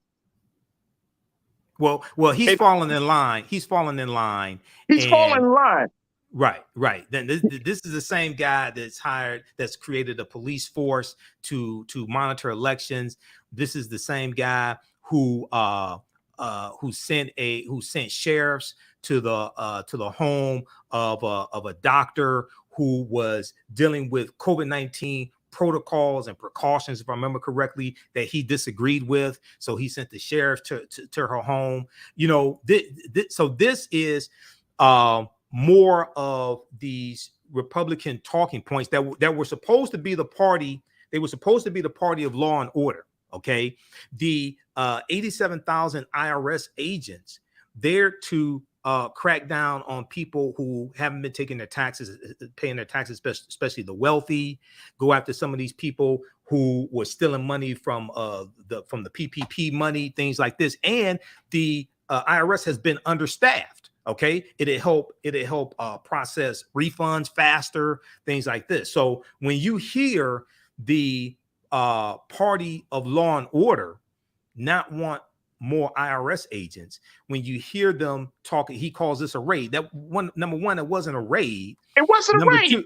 D: Well, he's falling in line. He's falling in line. Right. Then this is the same guy that's created a police force to monitor elections. This is the same guy who sent sheriffs to the home of a doctor who was dealing with COVID-19 protocols and precautions, if I remember correctly, that he disagreed with. So he sent the sheriff to her home. So this is more of these Republican talking points that were supposed to be the party. They were supposed to be the party of law and order. Okay, the 87,000 IRS agents there to crack down on people who haven't been taking their taxes, paying their taxes, especially the wealthy. Go after some of these people who were stealing money from the PPP money, things like this. And the IRS has been understaffed. Okay, it'll help process refunds faster, things like this. So when you hear the party of law and order not want more IRS agents, when you hear them talking, he calls this a raid. Number one, it wasn't a raid.
A: It wasn't a raid.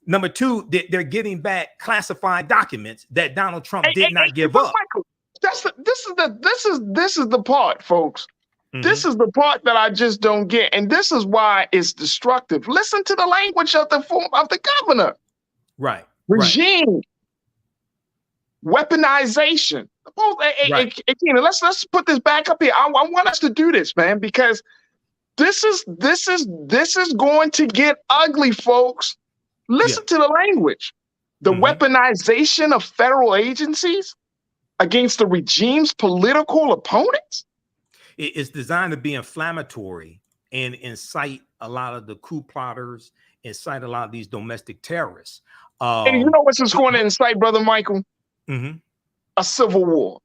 D: Number two, they're getting back classified documents that Donald Trump did not give up.
A: Michael, this is the part, folks. Mm-hmm. This is the part that I just don't get, and this is why it's destructive. Listen to the language of the governor.
D: Right.
A: Regime. Right. Weaponization. Right. Let's put this back up here. I want us to do this, man, because this is going to get ugly, folks. Listen to the language. The weaponization of federal agencies against the regime's political opponents.
D: It's designed to be inflammatory and incite a lot of the coup plotters, incite a lot of these domestic terrorists.
A: And you know what's just going to incite, Brother Michael?
D: Mm-hmm.
A: A civil war.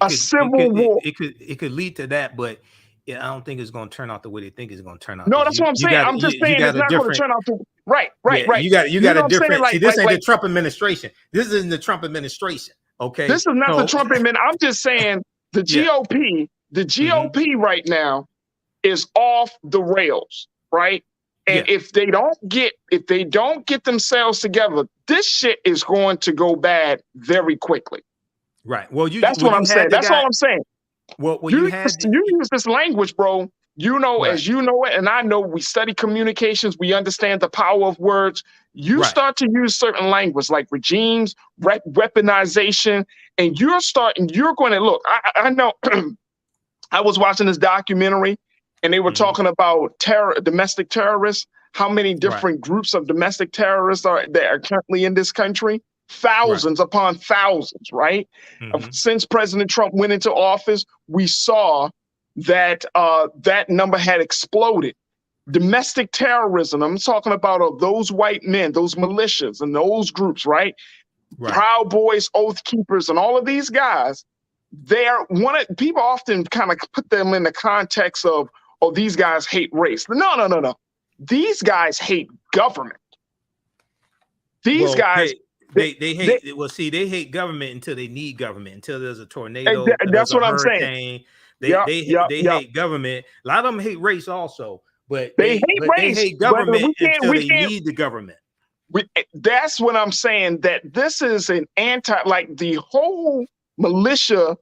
D: Civil war. It could lead to that, but I don't think it's going to turn out the way they think it's going to turn out.
A: No, that's what I'm saying. I'm just saying it's not going to turn out to right.
D: You got a different. See, this ain't the Trump administration. This isn't the Trump administration. Okay,
A: this is not the Trump administration. I'm just saying the GOP. The GOP right now is off the rails, right? And if they don't get themselves together, this shit is going to go bad very quickly.
D: Right. Well,
A: that's what I'm saying. That's all I'm saying.
D: Well,
A: you use this language, bro. You know, as you know it, and I know we study communications. We understand the power of words. You start to use certain language like regimes, weaponization, and you're going to look. I know. I was watching this documentary, and they were talking about domestic terrorists. How many different groups of domestic terrorists are currently in this country? Thousands upon thousands, right? Since President Trump went into office, we saw that that number had exploded. Domestic terrorism, I'm talking about those white men, those militias and those groups, right? Proud Boys, Oath Keepers, and all of these guys, people often kind of put them in the context of, oh, these guys hate race. No. These guys hate government. These guys...
D: They hate. Well, see, they hate government until they need government. Until there's a tornado.
A: That's what I'm saying.
D: They hate government. A lot of them hate race also, but they hate government until they need the government.
A: That's what I'm saying. That this is an like the whole militia.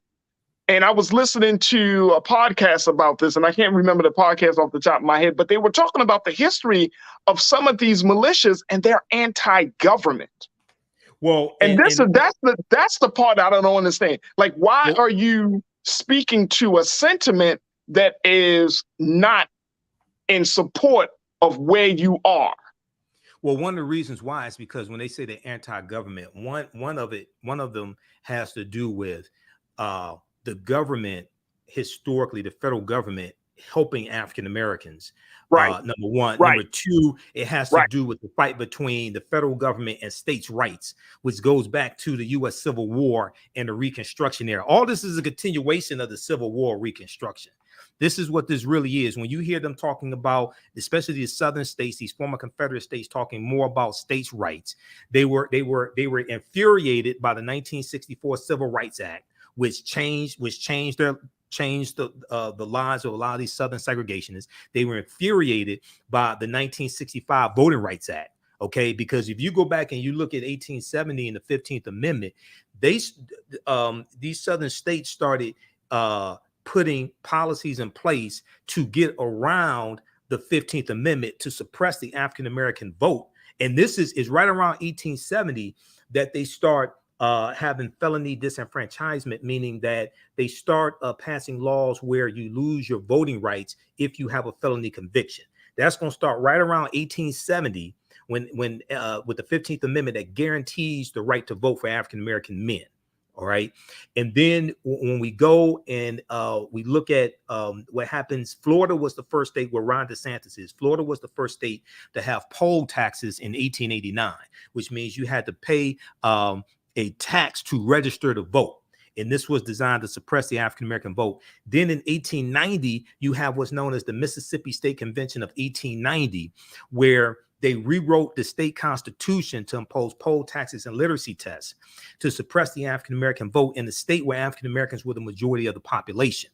A: And I was listening to a podcast about this, and I can't remember the podcast off the top of my head, but they were talking about the history of some of these militias, and they're anti-government.
D: Well,
A: that's the part I don't understand. Like, why are you speaking to a sentiment that is not in support of where you are?
D: Well, one of the reasons why is because when they say they're anti-government, one of them has to do with the government historically, the federal government helping African Americans. Number one. Number two, it has to do with the fight between the federal government and states' rights, which goes back to the U.S. Civil War and the Reconstruction era. All this is a continuation of the Civil War Reconstruction. This is what this really is. When you hear them talking about, especially the southern states, these former Confederate states, talking more about states' rights, they were infuriated by the 1964 Civil Rights Act, which changed the lives of a lot of these Southern segregationists. They were infuriated by the 1965 Voting Rights Act. Okay, because if you go back and you look at 1870 and the 15th Amendment, these Southern states started putting policies in place to get around the 15th Amendment to suppress the African American vote. And this is right around 1870 that they start having felony disenfranchisement, meaning that they start passing laws where you lose your voting rights if you have a felony conviction. That's going to start right around 1870 when with the 15th Amendment that guarantees the right to vote for African American men. All right. And then when we go and we look at what happens, Florida was the first state where Ron DeSantis is. Florida was the first state to have poll taxes in 1889, which means you had to pay a tax to register to vote. And this was designed to suppress the African-American vote. Then in 1890, you have what's known as the Mississippi State Convention of 1890, where they rewrote the state constitution to impose poll taxes and literacy tests to suppress the African-American vote in the state where African-Americans were the majority of the population.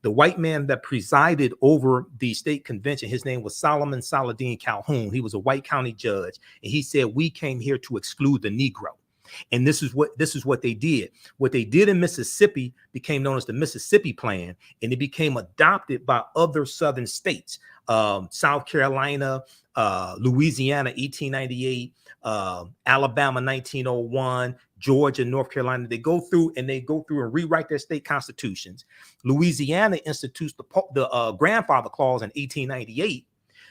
D: The white man that presided over the state convention, his name was Solomon Saladin Calhoun. He was a white county judge, and he said, we came here to exclude the Negro. And this is what they did. What they did in Mississippi became known as the Mississippi Plan, and it became adopted by other southern states. South Carolina, Louisiana, 1898, Alabama, 1901, Georgia, North Carolina. They go through and rewrite their state constitutions. Louisiana institutes the grandfather clause in 1898,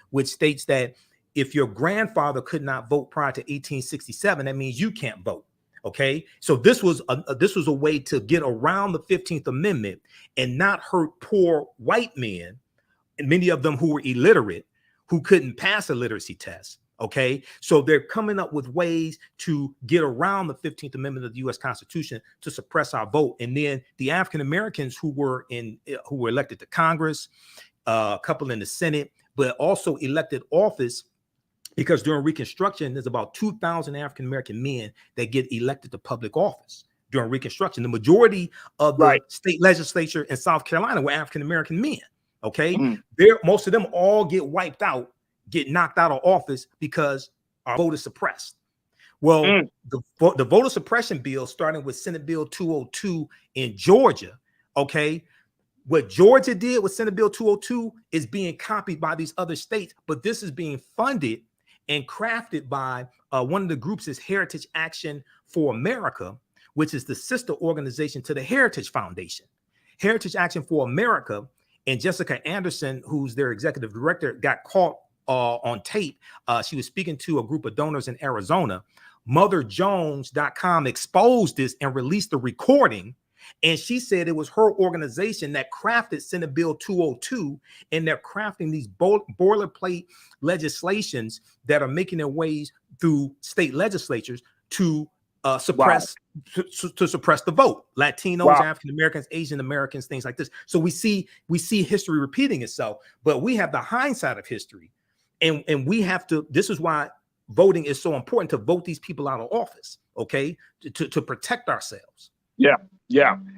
D: which states that if your grandfather could not vote prior to 1867, that means you can't vote. Okay, so this was a way to get around the 15th Amendment and not hurt poor white men, and many of them who were illiterate, who couldn't pass a literacy test. Okay, so they're coming up with ways to get around the 15th Amendment of the U.S. Constitution to suppress our vote. And then the African Americans who were elected to Congress, a couple in the Senate, but also elected office. Because during Reconstruction, there's about 2,000 African-American men that get elected to public office during Reconstruction. The majority of the state legislature in South Carolina were African-American men. Okay. Most of them all get wiped out, get knocked out of office because our vote is suppressed. Well, the voter suppression bill, starting with Senate Bill 202 in Georgia. Okay. What Georgia did with Senate Bill 202 is being copied by these other states, but this is being funded and crafted by one of the groups is Heritage Action for America, which is the sister organization to the Heritage Foundation. Heritage Action for America and Jessica Anderson, who's their executive director, got caught on tape. She was speaking to a group of donors in Arizona. MotherJones.com exposed this and released the recording. And she said it was her organization that crafted Senate Bill 202, and they're crafting these boilerplate legislations that are making their ways through state legislatures to suppress the vote. Latinos, African Americans, Asian Americans, things like this. So we see history repeating itself, but we have the hindsight of history, and we have to. This is why voting is so important, to vote these people out of office. Okay, to protect ourselves.
A: Yeah.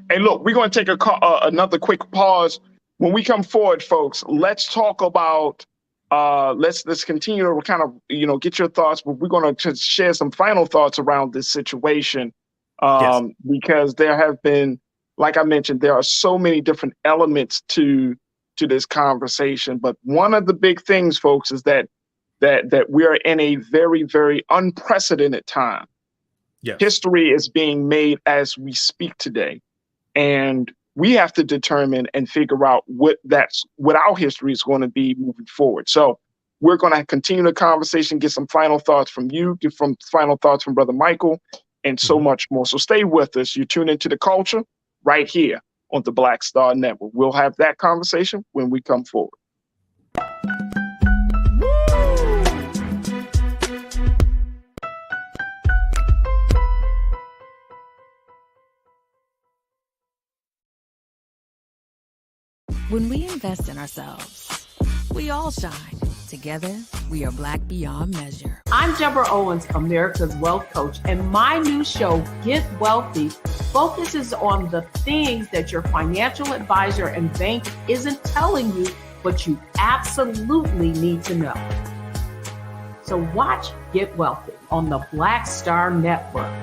A: Hey, look, we're going to take another quick pause. When we come forward, folks, let's talk about, let's continue to kind of, get your thoughts, but we're going to share some final thoughts around this situation because there have been, like I mentioned, there are so many different elements to this conversation. But one of the big things, folks, is that we are in a very, very unprecedented time.
D: Yes.
A: History is being made as we speak today, and we have to determine and figure out what our history is going to be moving forward. So we're going to continue the conversation, get some final thoughts from you, get some final thoughts from Brother Michael, and so much more. So stay with us. You tune into The Culture right here on the Black Star Network. We'll have that conversation when we come forward.
E: When we invest in ourselves, we all shine. Together, we are Black beyond measure.
G: I'm Deborah Owens, America's Wealth Coach, and my new show, Get Wealthy, focuses on the things that your financial advisor and bank isn't telling you, but you absolutely need to know. So watch Get Wealthy on the Black Star Network.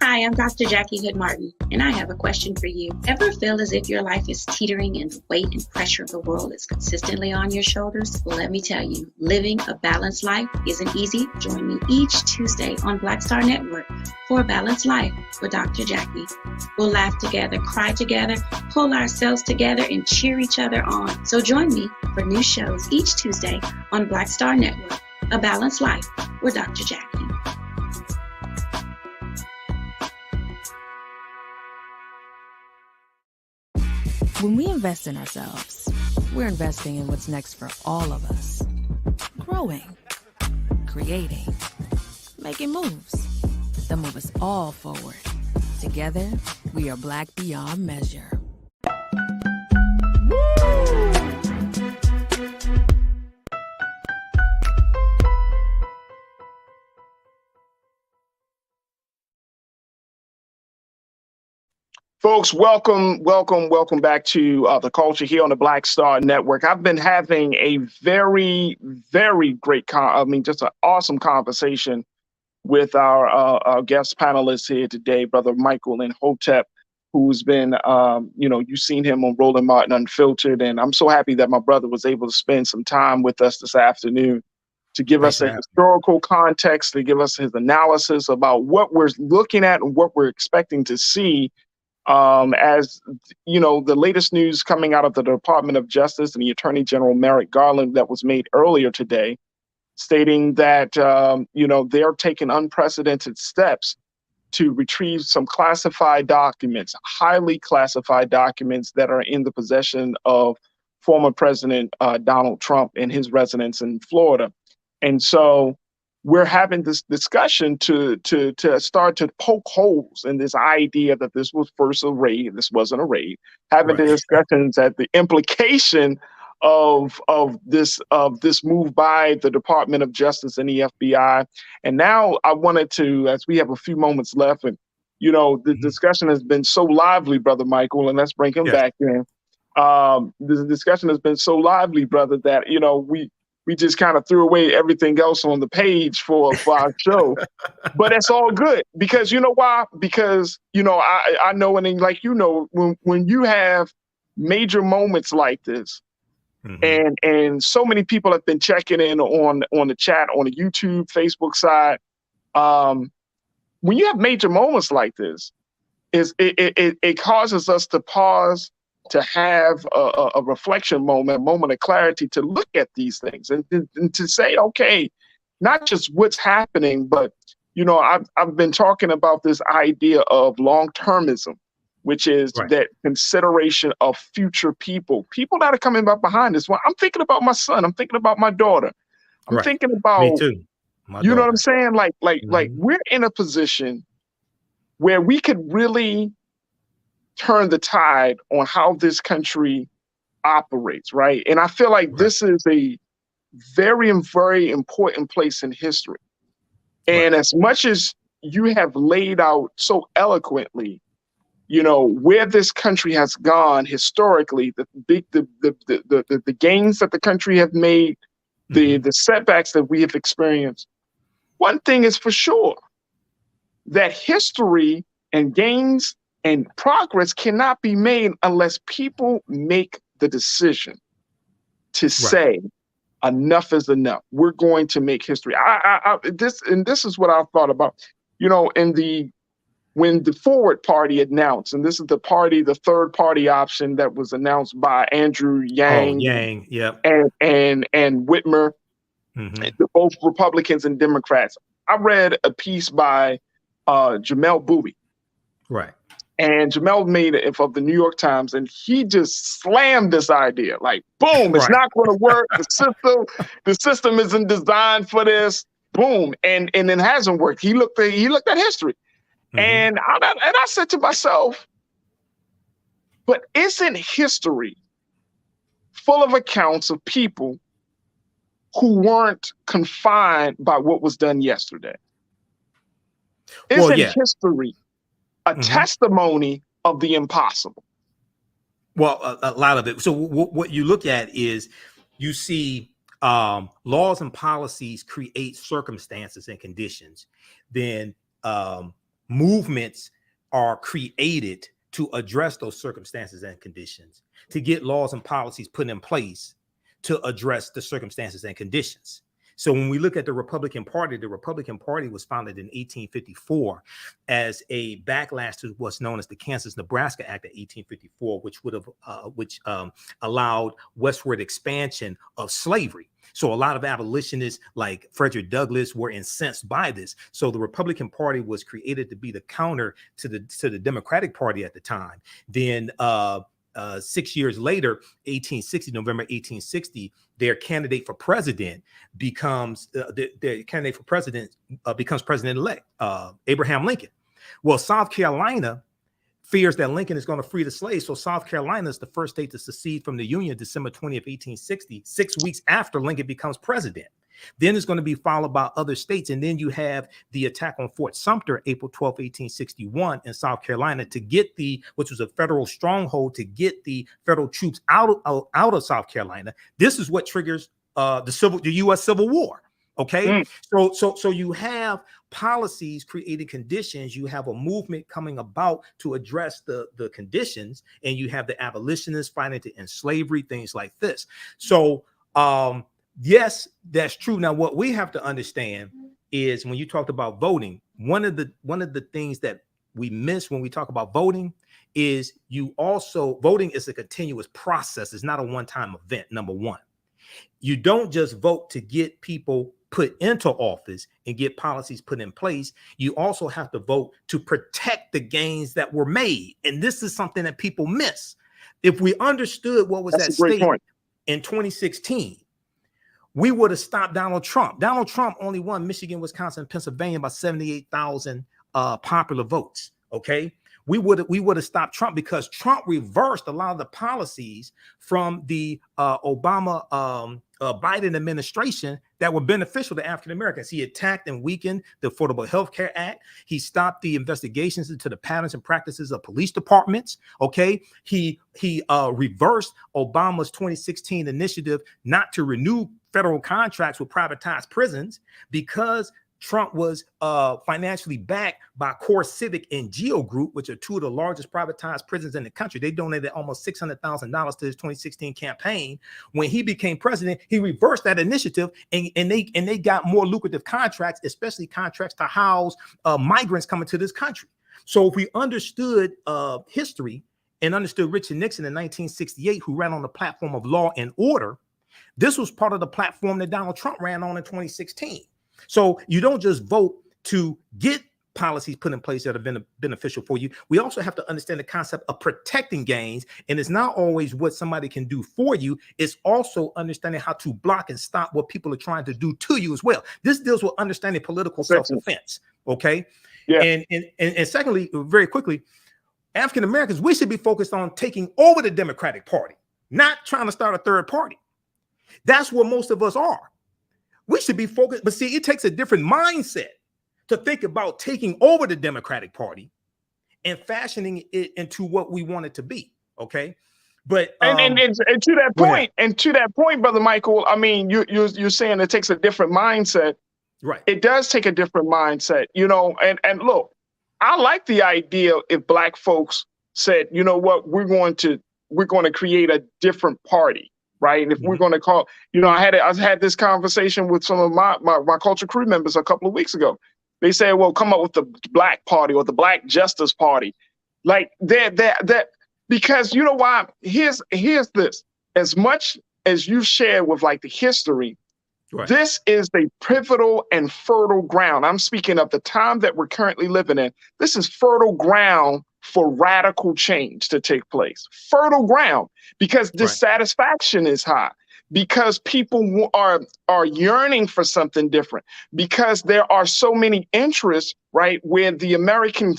K: Hi, I'm Dr. Jackie Hood Martin, and I have a question for you. Ever feel as if your life is teetering and the weight and pressure of the world is consistently on your shoulders? Well, let me tell you, living a balanced life isn't easy. Join me each Tuesday on Black Star Network for a Balanced Life with Dr. Jackie. We'll laugh together, cry together, pull ourselves together, and cheer each other on. So join me for new shows each Tuesday on Black Star Network A Balanced Life with Dr. Jackie.
E: When we invest in ourselves, we're investing in what's next for all of us. Growing, creating, making moves that move us all forward. Together, we are Black beyond measure.
A: Folks, welcome back to The Culture here on the Black Star Network. I've been having a very, very great, just an awesome conversation with our guest panelists here today, Brother Michael Imhotep, who's been, you've seen him on Roland Martin Unfiltered, and I'm so happy that my brother was able to spend some time with us this afternoon to give us a historical context, to give us his analysis about what we're looking at and what we're expecting to see. As you know, the latest news coming out of the Department of Justice and the Attorney General Merrick Garland that was made earlier today, stating that, they're taking unprecedented steps to retrieve some classified documents, highly classified documents that are in the possession of former President Donald Trump in his residence in Florida. And so we're having this discussion to start to poke holes in this idea that this was first a raid. This wasn't a raid. Having the discussions at the implication of this move by the Department of Justice and the FBI. And now I wanted to, as we have a few moments left, and the discussion has been so lively, Brother Michael, and let's bring him back in. The discussion has been so lively, brother, that we just kind of threw away everything else on the page for our show. But it's all good, because you know why? Because, I know, and like, when you have major moments like this, and so many people have been checking in on the chat, on the YouTube, Facebook side. When you have major moments like this, it causes us to pause, to have a reflection moment, a moment of clarity, to look at these things and to say, okay, not just what's happening, but, I've been talking about this idea of long-termism, which is that consideration of future people that are coming up behind us. Well, I'm thinking about my son. I'm thinking about my daughter. I'm thinking about,
D: me too.
A: Know what I'm saying? Like we're in a position where we could really turn the tide on how this country operates, right? And I feel like this is a very, very important place in history. And as much as you have laid out so eloquently, where this country has gone historically, the gains that the country have made, the setbacks that we have experienced, one thing is for sure, that history and gains and progress cannot be made unless people make the decision to say enough is enough. We're going to make history. This is what I thought about, when the Forward Party announced, and this is the third party option that was announced by Andrew Yang, and Whitmer, both Republicans and Democrats. I read a piece by Jamel Bowie. And Jamel made it of the New York Times, and he just slammed this idea, like, boom, it's not going to work. The system isn't designed for this. Boom, and it hasn't worked. He looked at history, and I said to myself, but isn't history full of accounts of people who weren't confined by what was done yesterday? Isn't history a testimony of the impossible?
D: Well, a lot of it. So what you look at is you see laws and policies create circumstances and conditions. Then movements are created to address those circumstances and conditions, to get laws and policies put in place to address the circumstances and conditions. So when we look at the Republican Party was founded in 1854 as a backlash to what's known as the Kansas-Nebraska Act of 1854, which allowed westward expansion of slavery. So a lot of abolitionists like Frederick Douglass were incensed by this. So the Republican Party was created to be the counter to the Democratic Party at the time. Then 6 years later, November 1860, their candidate for president becomes president-elect, Abraham Lincoln. Well, South Carolina fears that Lincoln is going to free the slaves. So South Carolina is the first state to secede from the Union, December 20th, 1860, 6 weeks after Lincoln becomes president. Then it's going to be followed by other states. And then you have the attack on Fort Sumter, April 12, 1861 in South Carolina which was a federal stronghold to get the federal troops out of South Carolina. This is what triggers the U.S. Civil War. Okay. So you have policies creating conditions. You have a movement coming about to address the conditions, and you have the abolitionists fighting to end slavery, things like this. So, yes, that's true. Now, what we have to understand is when you talked about voting, one of the things that we miss when we talk about voting is voting is a continuous process. It's not a one-time event. Number one, you don't just vote to get people put into office and get policies put in place. You also have to vote to protect the gains that were made. And this is something that people miss. If we understood what was at stake in 2016, we would have stopped Donald Trump. Donald Trump only won Michigan, Wisconsin, and Pennsylvania by 78,000 popular votes. Okay. We would have stopped Trump because Trump reversed a lot of the policies from the Obama Biden administration that were beneficial to African Americans. He attacked and weakened the Affordable Health Care Act. He stopped the investigations into the patterns and practices of police departments. Okay, he reversed Obama's 2016 initiative not to renew federal contracts with privatized prisons because Trump was financially backed by Core Civic and Geo Group, which are two of the largest privatized prisons in the country. They donated almost $600,000 to his 2016 campaign. When he became president, he reversed that initiative, and they got more lucrative contracts, especially contracts to house migrants coming to this country. So if we understood history and understood Richard Nixon in 1968, who ran on the platform of law and order, this was part of the platform that Donald Trump ran on in 2016. So you don't just vote to get policies put in place that have been beneficial for you. We also have to understand the concept of protecting gains. And it's not always what somebody can do for you. It's also understanding how to block and stop what people are trying to do to you as well. This deals with understanding political self-defense. Okay. Yeah. And secondly, very quickly, African Americans, we should be focused on taking over the Democratic Party, not trying to start a third party. That's where most of us are. We should be focused, but see, it takes a different mindset to think about taking over the Democratic Party and fashioning it into what we want it to be. Okay, but
A: and to that point, Brother Michael, I mean, you're saying it takes a different mindset, right? It does take a different mindset, you know. And look, I like the idea if Black folks said, you know what, we're going to create a different party. Right. And if we're going to call, you know, I had this conversation with some of my culture crew members a couple of weeks ago. They said, well, come up with the Black Party or the Black Justice Party. Like that, because you know why? Here's this. As much as you share with like the history, right, this is a pivotal and fertile ground. I'm speaking of the time that we're currently living in. This is fertile ground for radical change to take place. Fertile ground, because dissatisfaction is high, because people are yearning for something different, because there are so many interests, right, where the American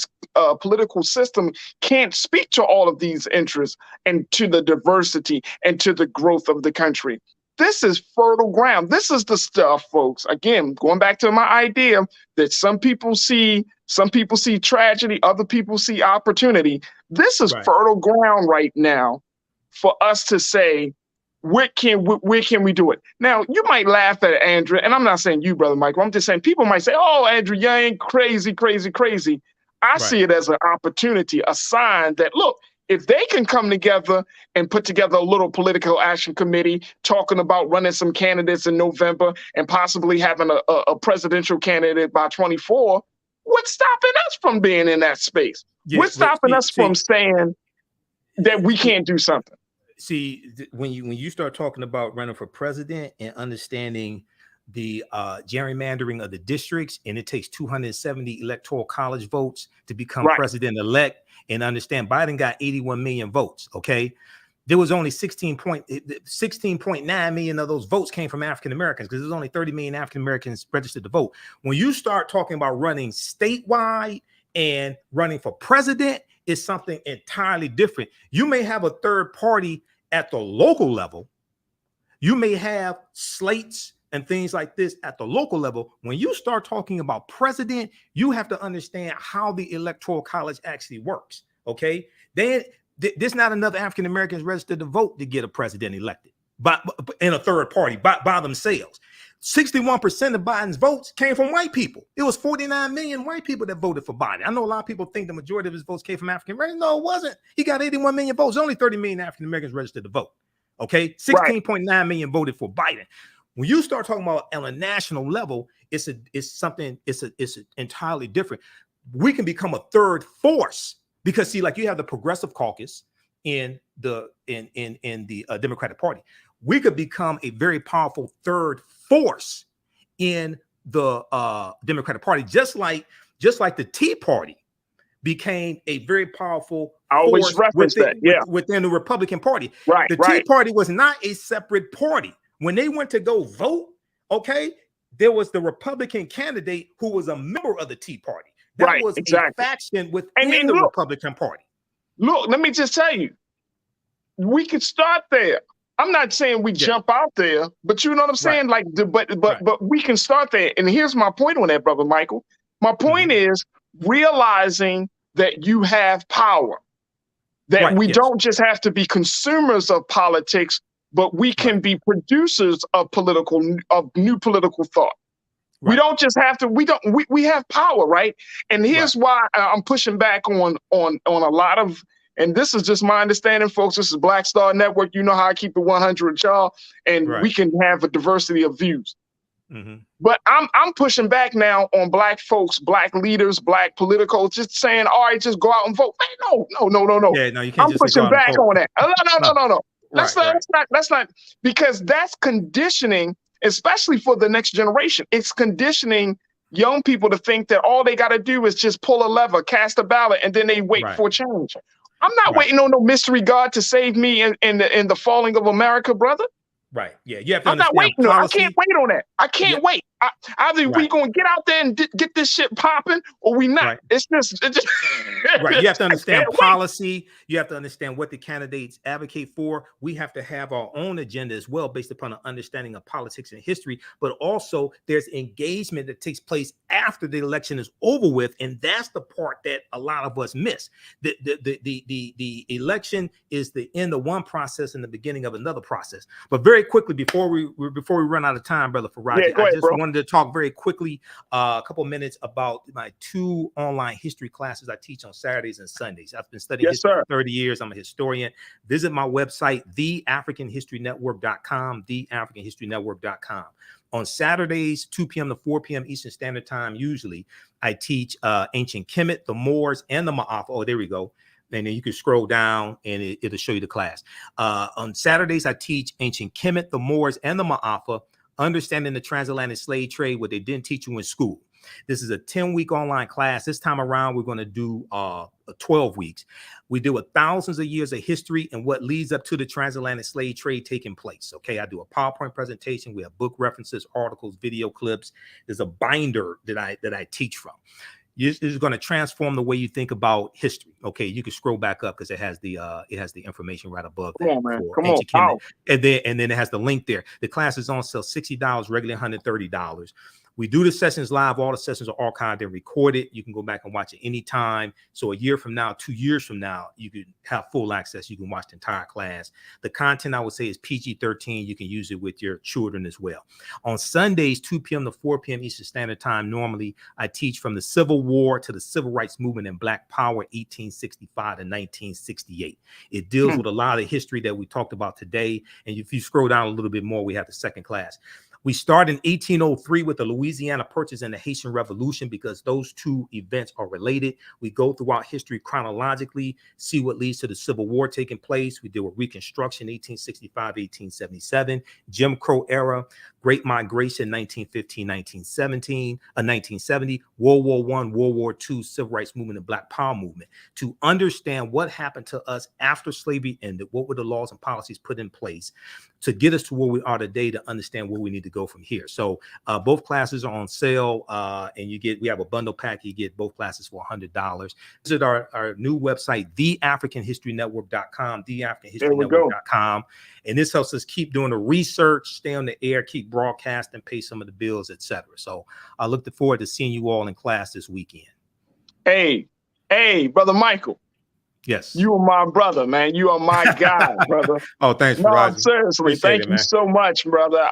A: political system can't speak to all of these interests and to the diversity and to the growth of the country. This is fertile ground. This is the stuff, folks. Again, going back to my idea that some people see tragedy, other people see opportunity. This is fertile ground right now for us to say, where can we do it? Now, you might laugh at Andrew, and I'm not saying you, Brother Michael. I'm just saying people might say, oh, Andrew, you ain't crazy. I see it as an opportunity, a sign that, look, if they can come together and put together a little political action committee talking about running some candidates in November and possibly having a presidential candidate by 24, what's stopping us from being in that space? What's stopping us from saying that we can't do something?
D: See, when you start talking about running for president and understanding the gerrymandering of the districts, and it takes 270 electoral college votes to become president-elect, and understand Biden got 81 million votes, okay? There was only 16.9 million of those votes came from African Americans, because there's only 30 million African Americans registered to vote. When you start talking about running statewide and running for president, it's something entirely different. You may have a third party at the local level. You may have slates and things like this at the local level. When you start talking about president, you have to understand how the electoral college actually works, okay? Then there's not enough African Americans registered to vote to get a president elected in a third party by themselves. 61% of Biden's votes came from white people. It was 49 million white people that voted for Biden. I know a lot of people think the majority of his votes came from African Americans. No, it wasn't. He got 81 million votes. Only 30 million African Americans registered to vote. Okay, 16.9 million voted for Biden. When you start talking about on a national level, it's entirely different. We can become a third force because, see, like you have the Progressive Caucus in the Democratic Party. We could become a very powerful third force in the Democratic Party, just like the Tea Party became a very powerful force within the Republican Party. The Tea Party was not a separate party. When they went to go vote, okay, there was the Republican candidate who was a member of the Tea Party. That was a faction within the Republican Party.
A: Look, let me just tell you, we could start there. I'm not saying we jump out there, but you know what I'm saying? Like, but we can start there. And here's my point on that, brother Michael. My point is realizing that you have power, that we don't just have to be consumers of politics, but we can be producers of new political thought. We don't just have to, we have power, right? And here's why I'm pushing back on a lot of, and this is just my understanding, folks. This is Black Star Network. You know how I keep it 100, y'all, and we can have a diversity of views. But I'm pushing back now on Black folks, Black leaders, Black politicals, just saying, all right, just go out and vote. Man, no.
D: Yeah, no, you can't.
A: I'm pushing back on that. No. Let's not, because that's conditioning, especially for the next generation. It's conditioning young people to think that all they got to do is just pull a lever, cast a ballot, and then they wait for change. I'm not waiting on no mystery God to save me in the falling of America, brother.
D: Right. Yeah. You have to
A: I'm not waiting. I can't wait on that. I can't wait. Either we gonna get out there and get this shit popping, or we not. It's just
D: right. You have to understand policy. You have to understand what the candidates advocate for. We have to have our own agenda as well, based upon an understanding of politics and history. But also, there's engagement that takes place after the election is over with, and that's the part that a lot of us miss. The election is the end of one process and the beginning of another process. But very quickly, before we run out of time, brother Farajii, I just wanted to talk very quickly, a couple minutes about my 2 online history classes I teach on Saturdays and Sundays. I've been studying history for 30 years. I'm a historian. Visit my website, theafricanhistorynetwork.com, theafricanhistorynetwork.com. On Saturdays, 2 p.m. to 4 p.m. Eastern Standard Time, usually, I teach ancient Kemet, the Moors, and the Ma'afa. Oh, there we go. And then you can scroll down and it'll show you the class. On Saturdays, I teach ancient Kemet, the Moors, and the Ma'afa, understanding the transatlantic slave trade, what they didn't teach you in school. This is a 10-week online class. This time around, we're going to do 12 weeks. We deal with thousands of years of history and what leads up to the transatlantic slave trade taking place. Okay, I do a PowerPoint presentation. We have book references, articles, video clips. There's a binder that I teach from. This is going to transform the way you think about history. Okay, you can scroll back up because it has the information right above that.
A: Come on.
D: And then it has the link there. The class is on sale $60, regularly $130. We do the sessions live. All the sessions are archived and recorded. You can go back and watch it anytime. So a year from now, 2 years from now, you can have full access. You can watch the entire class. The content, I would say, is PG-13. You can use it with your children as well. On Sundays, 2 p.m. to 4 p.m. Eastern Standard Time, normally I teach from the Civil War to the Civil Rights Movement and Black Power, 1865 to 1968. It deals with a lot of history that we talked about today. And if you scroll down a little bit more, we have the second class. We start in 1803 with the Louisiana Purchase and the Haitian Revolution, because those two events are related. We go throughout history chronologically, see what leads to the Civil War taking place. We deal with Reconstruction, 1865, 1877, Jim Crow era, Great Migration, 1915, 1970, World War I, World War II, Civil Rights Movement, and Black Power movement. To understand what happened to us after slavery ended, what were the laws and policies put in place to get us to where we are today, to understand where we need to go from here. So both classes are on sale, and we have a bundle pack. You get both classes for $100. Visit our new website, theafricanhistorynetwork.com, theafricanhistorynetwork.com. And this helps us keep doing the research, stay on the air, keep broadcasting, pay some of the bills, etc. So I look forward to seeing you all in class this weekend.
A: Hey, Brother Michael.
D: Yes.
A: You are my brother, man. You are my guy, brother.
D: Oh, thanks,
A: No,
D: Farajii.
A: seriously. Thank you so much, brother.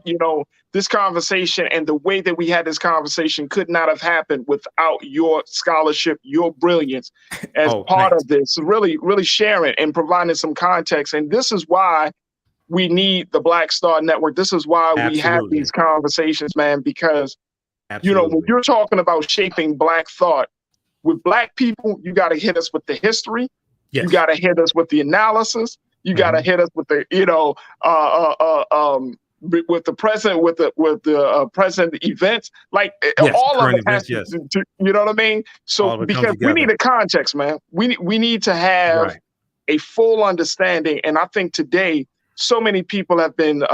D: You.
A: This conversation and the way that we had this conversation could not have happened without your scholarship, your brilliance as part of this. Really, really sharing and providing some context. And this is why we need the Black Star Network. This is why we have these conversations, man, because, when you're talking about shaping Black thought, with Black people, you got to hit us with the history. Yes. You got to hit us with the analysis. You got to hit us with the, with the present, with the present events. Like all of it has to, you know what I mean? So because we need a context, man. We need to have a full understanding. And I think today, so many people have been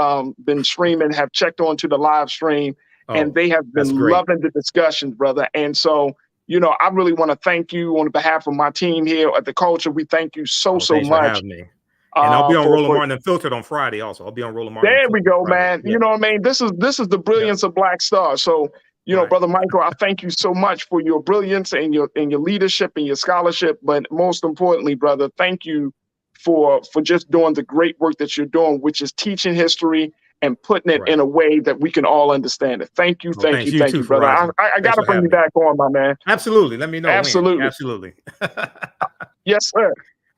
A: streaming, have checked onto the live stream, and they have been loving the discussions, brother. And so, I really want to thank you on behalf of my team here at The Culture. We thank you so much.
D: For having me. And I'll be on Roland Martin Unfiltered on Friday also. I'll be on Roland Martin.
A: There we go, man. Yeah. You know what I mean? This is the brilliance of Black Star. So, Brother Michael, I thank you so much for your brilliance and your leadership and your scholarship. But most importantly, brother, thank you for just doing the great work that you're doing, which is teaching history and putting it in a way that we can all understand it. Thank you, thank you, brother. I got to bring you back on, my man.
D: Absolutely. Let me know.
A: Absolutely.
D: Absolutely.
A: Yes, sir.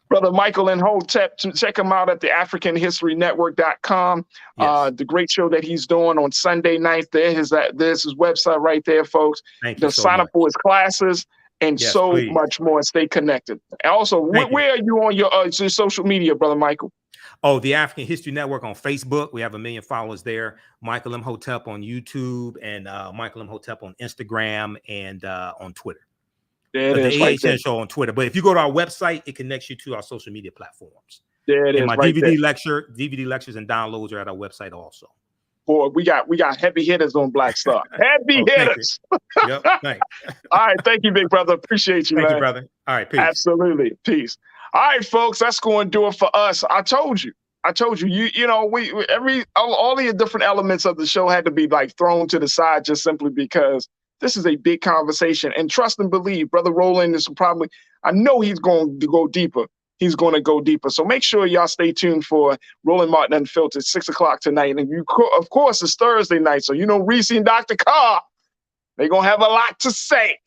A: Brother Michael Imhotep, check him out at the AfricanHistoryNetwork.com. Yes. The great show that he's doing on Sunday nights. There's his website right there, folks.
D: Thank you so
A: sign
D: much.
A: Up for his classes and much more. Stay connected. And also, where are you on your social media, Brother Michael?
D: Oh, the African History Network on Facebook. We have 1 million followers there. Michael Imhotep on YouTube, and Michael Imhotep on Instagram and on Twitter.
A: There it is.
D: The AHN show on Twitter. But if you go to our website, it connects you to our social media platforms.
A: There it is.
D: My DVD lectures and downloads are at our website also.
A: Boy, we got heavy hitters on Black Star. Heavy hitters.
D: Yep. Thanks.
A: All right, thank you, big brother. Appreciate you, man.
D: Thank you, brother. All right, peace.
A: Absolutely, peace. All right, folks, that's going to do it for us. I told you. All the different elements of the show had to be like thrown to the side just simply because this is a big conversation. And trust and believe, Brother Roland is I know he's going to go deeper. He's going to go deeper. So make sure y'all stay tuned for Roland Martin Unfiltered, 6 o'clock tonight. And of course, it's Thursday night. So, Reese and Dr. Carr, they're going to have a lot to say.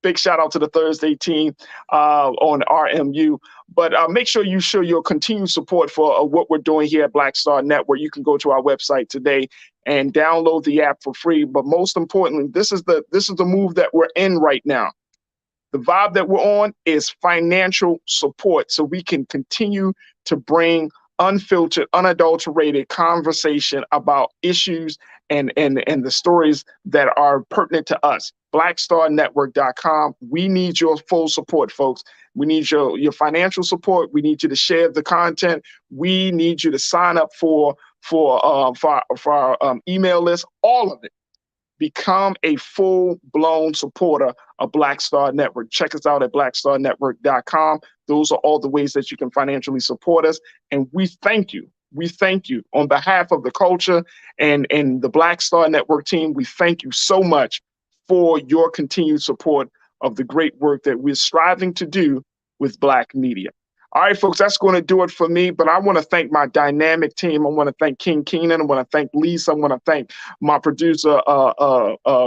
A: Big shout out to the Thursday team on RMU. But make sure you show your continued support for what we're doing here at Black Star Network. You can go to our website today and download the app for free. But most importantly, this is the move that we're in right now. The vibe that we're on is financial support, so we can continue to bring unfiltered, unadulterated conversation about issues and the stories that are pertinent to us. BlackStarNetwork.com. We need your full support, folks. We need your financial support. We need you to share the content. We need you to sign up for our email list. All of it. Become a full-blown supporter of Black Star Network. Check us out at BlackStarNetwork.com. Those are all the ways that you can financially support us. And we thank you. we thank you on behalf of the culture and the Black Star Network team. We thank you so much for your continued support of the great work that we're striving to do with Black media. All right, folks, that's going to do it for me. But I want to thank my dynamic team. I want to thank King Keenan. I want to thank Lisa. I want to thank my producer,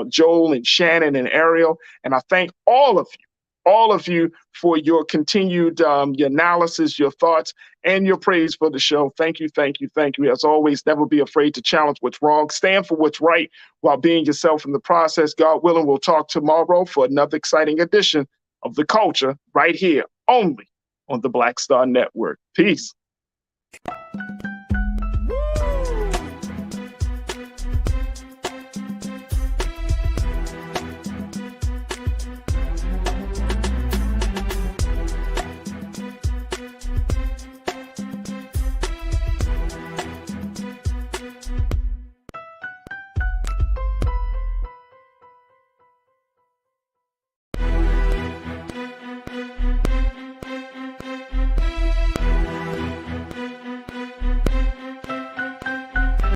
A: Joel and Shannon and Ariel. And I thank all of you for your continued your analysis, your thoughts, and your praise for the show. Thank you, thank you, thank you. As always, never be afraid to challenge what's wrong. Stand for what's right while being yourself in the process. God willing, we'll talk tomorrow for another exciting edition of The Culture right here, only on the Black Star Network. Peace.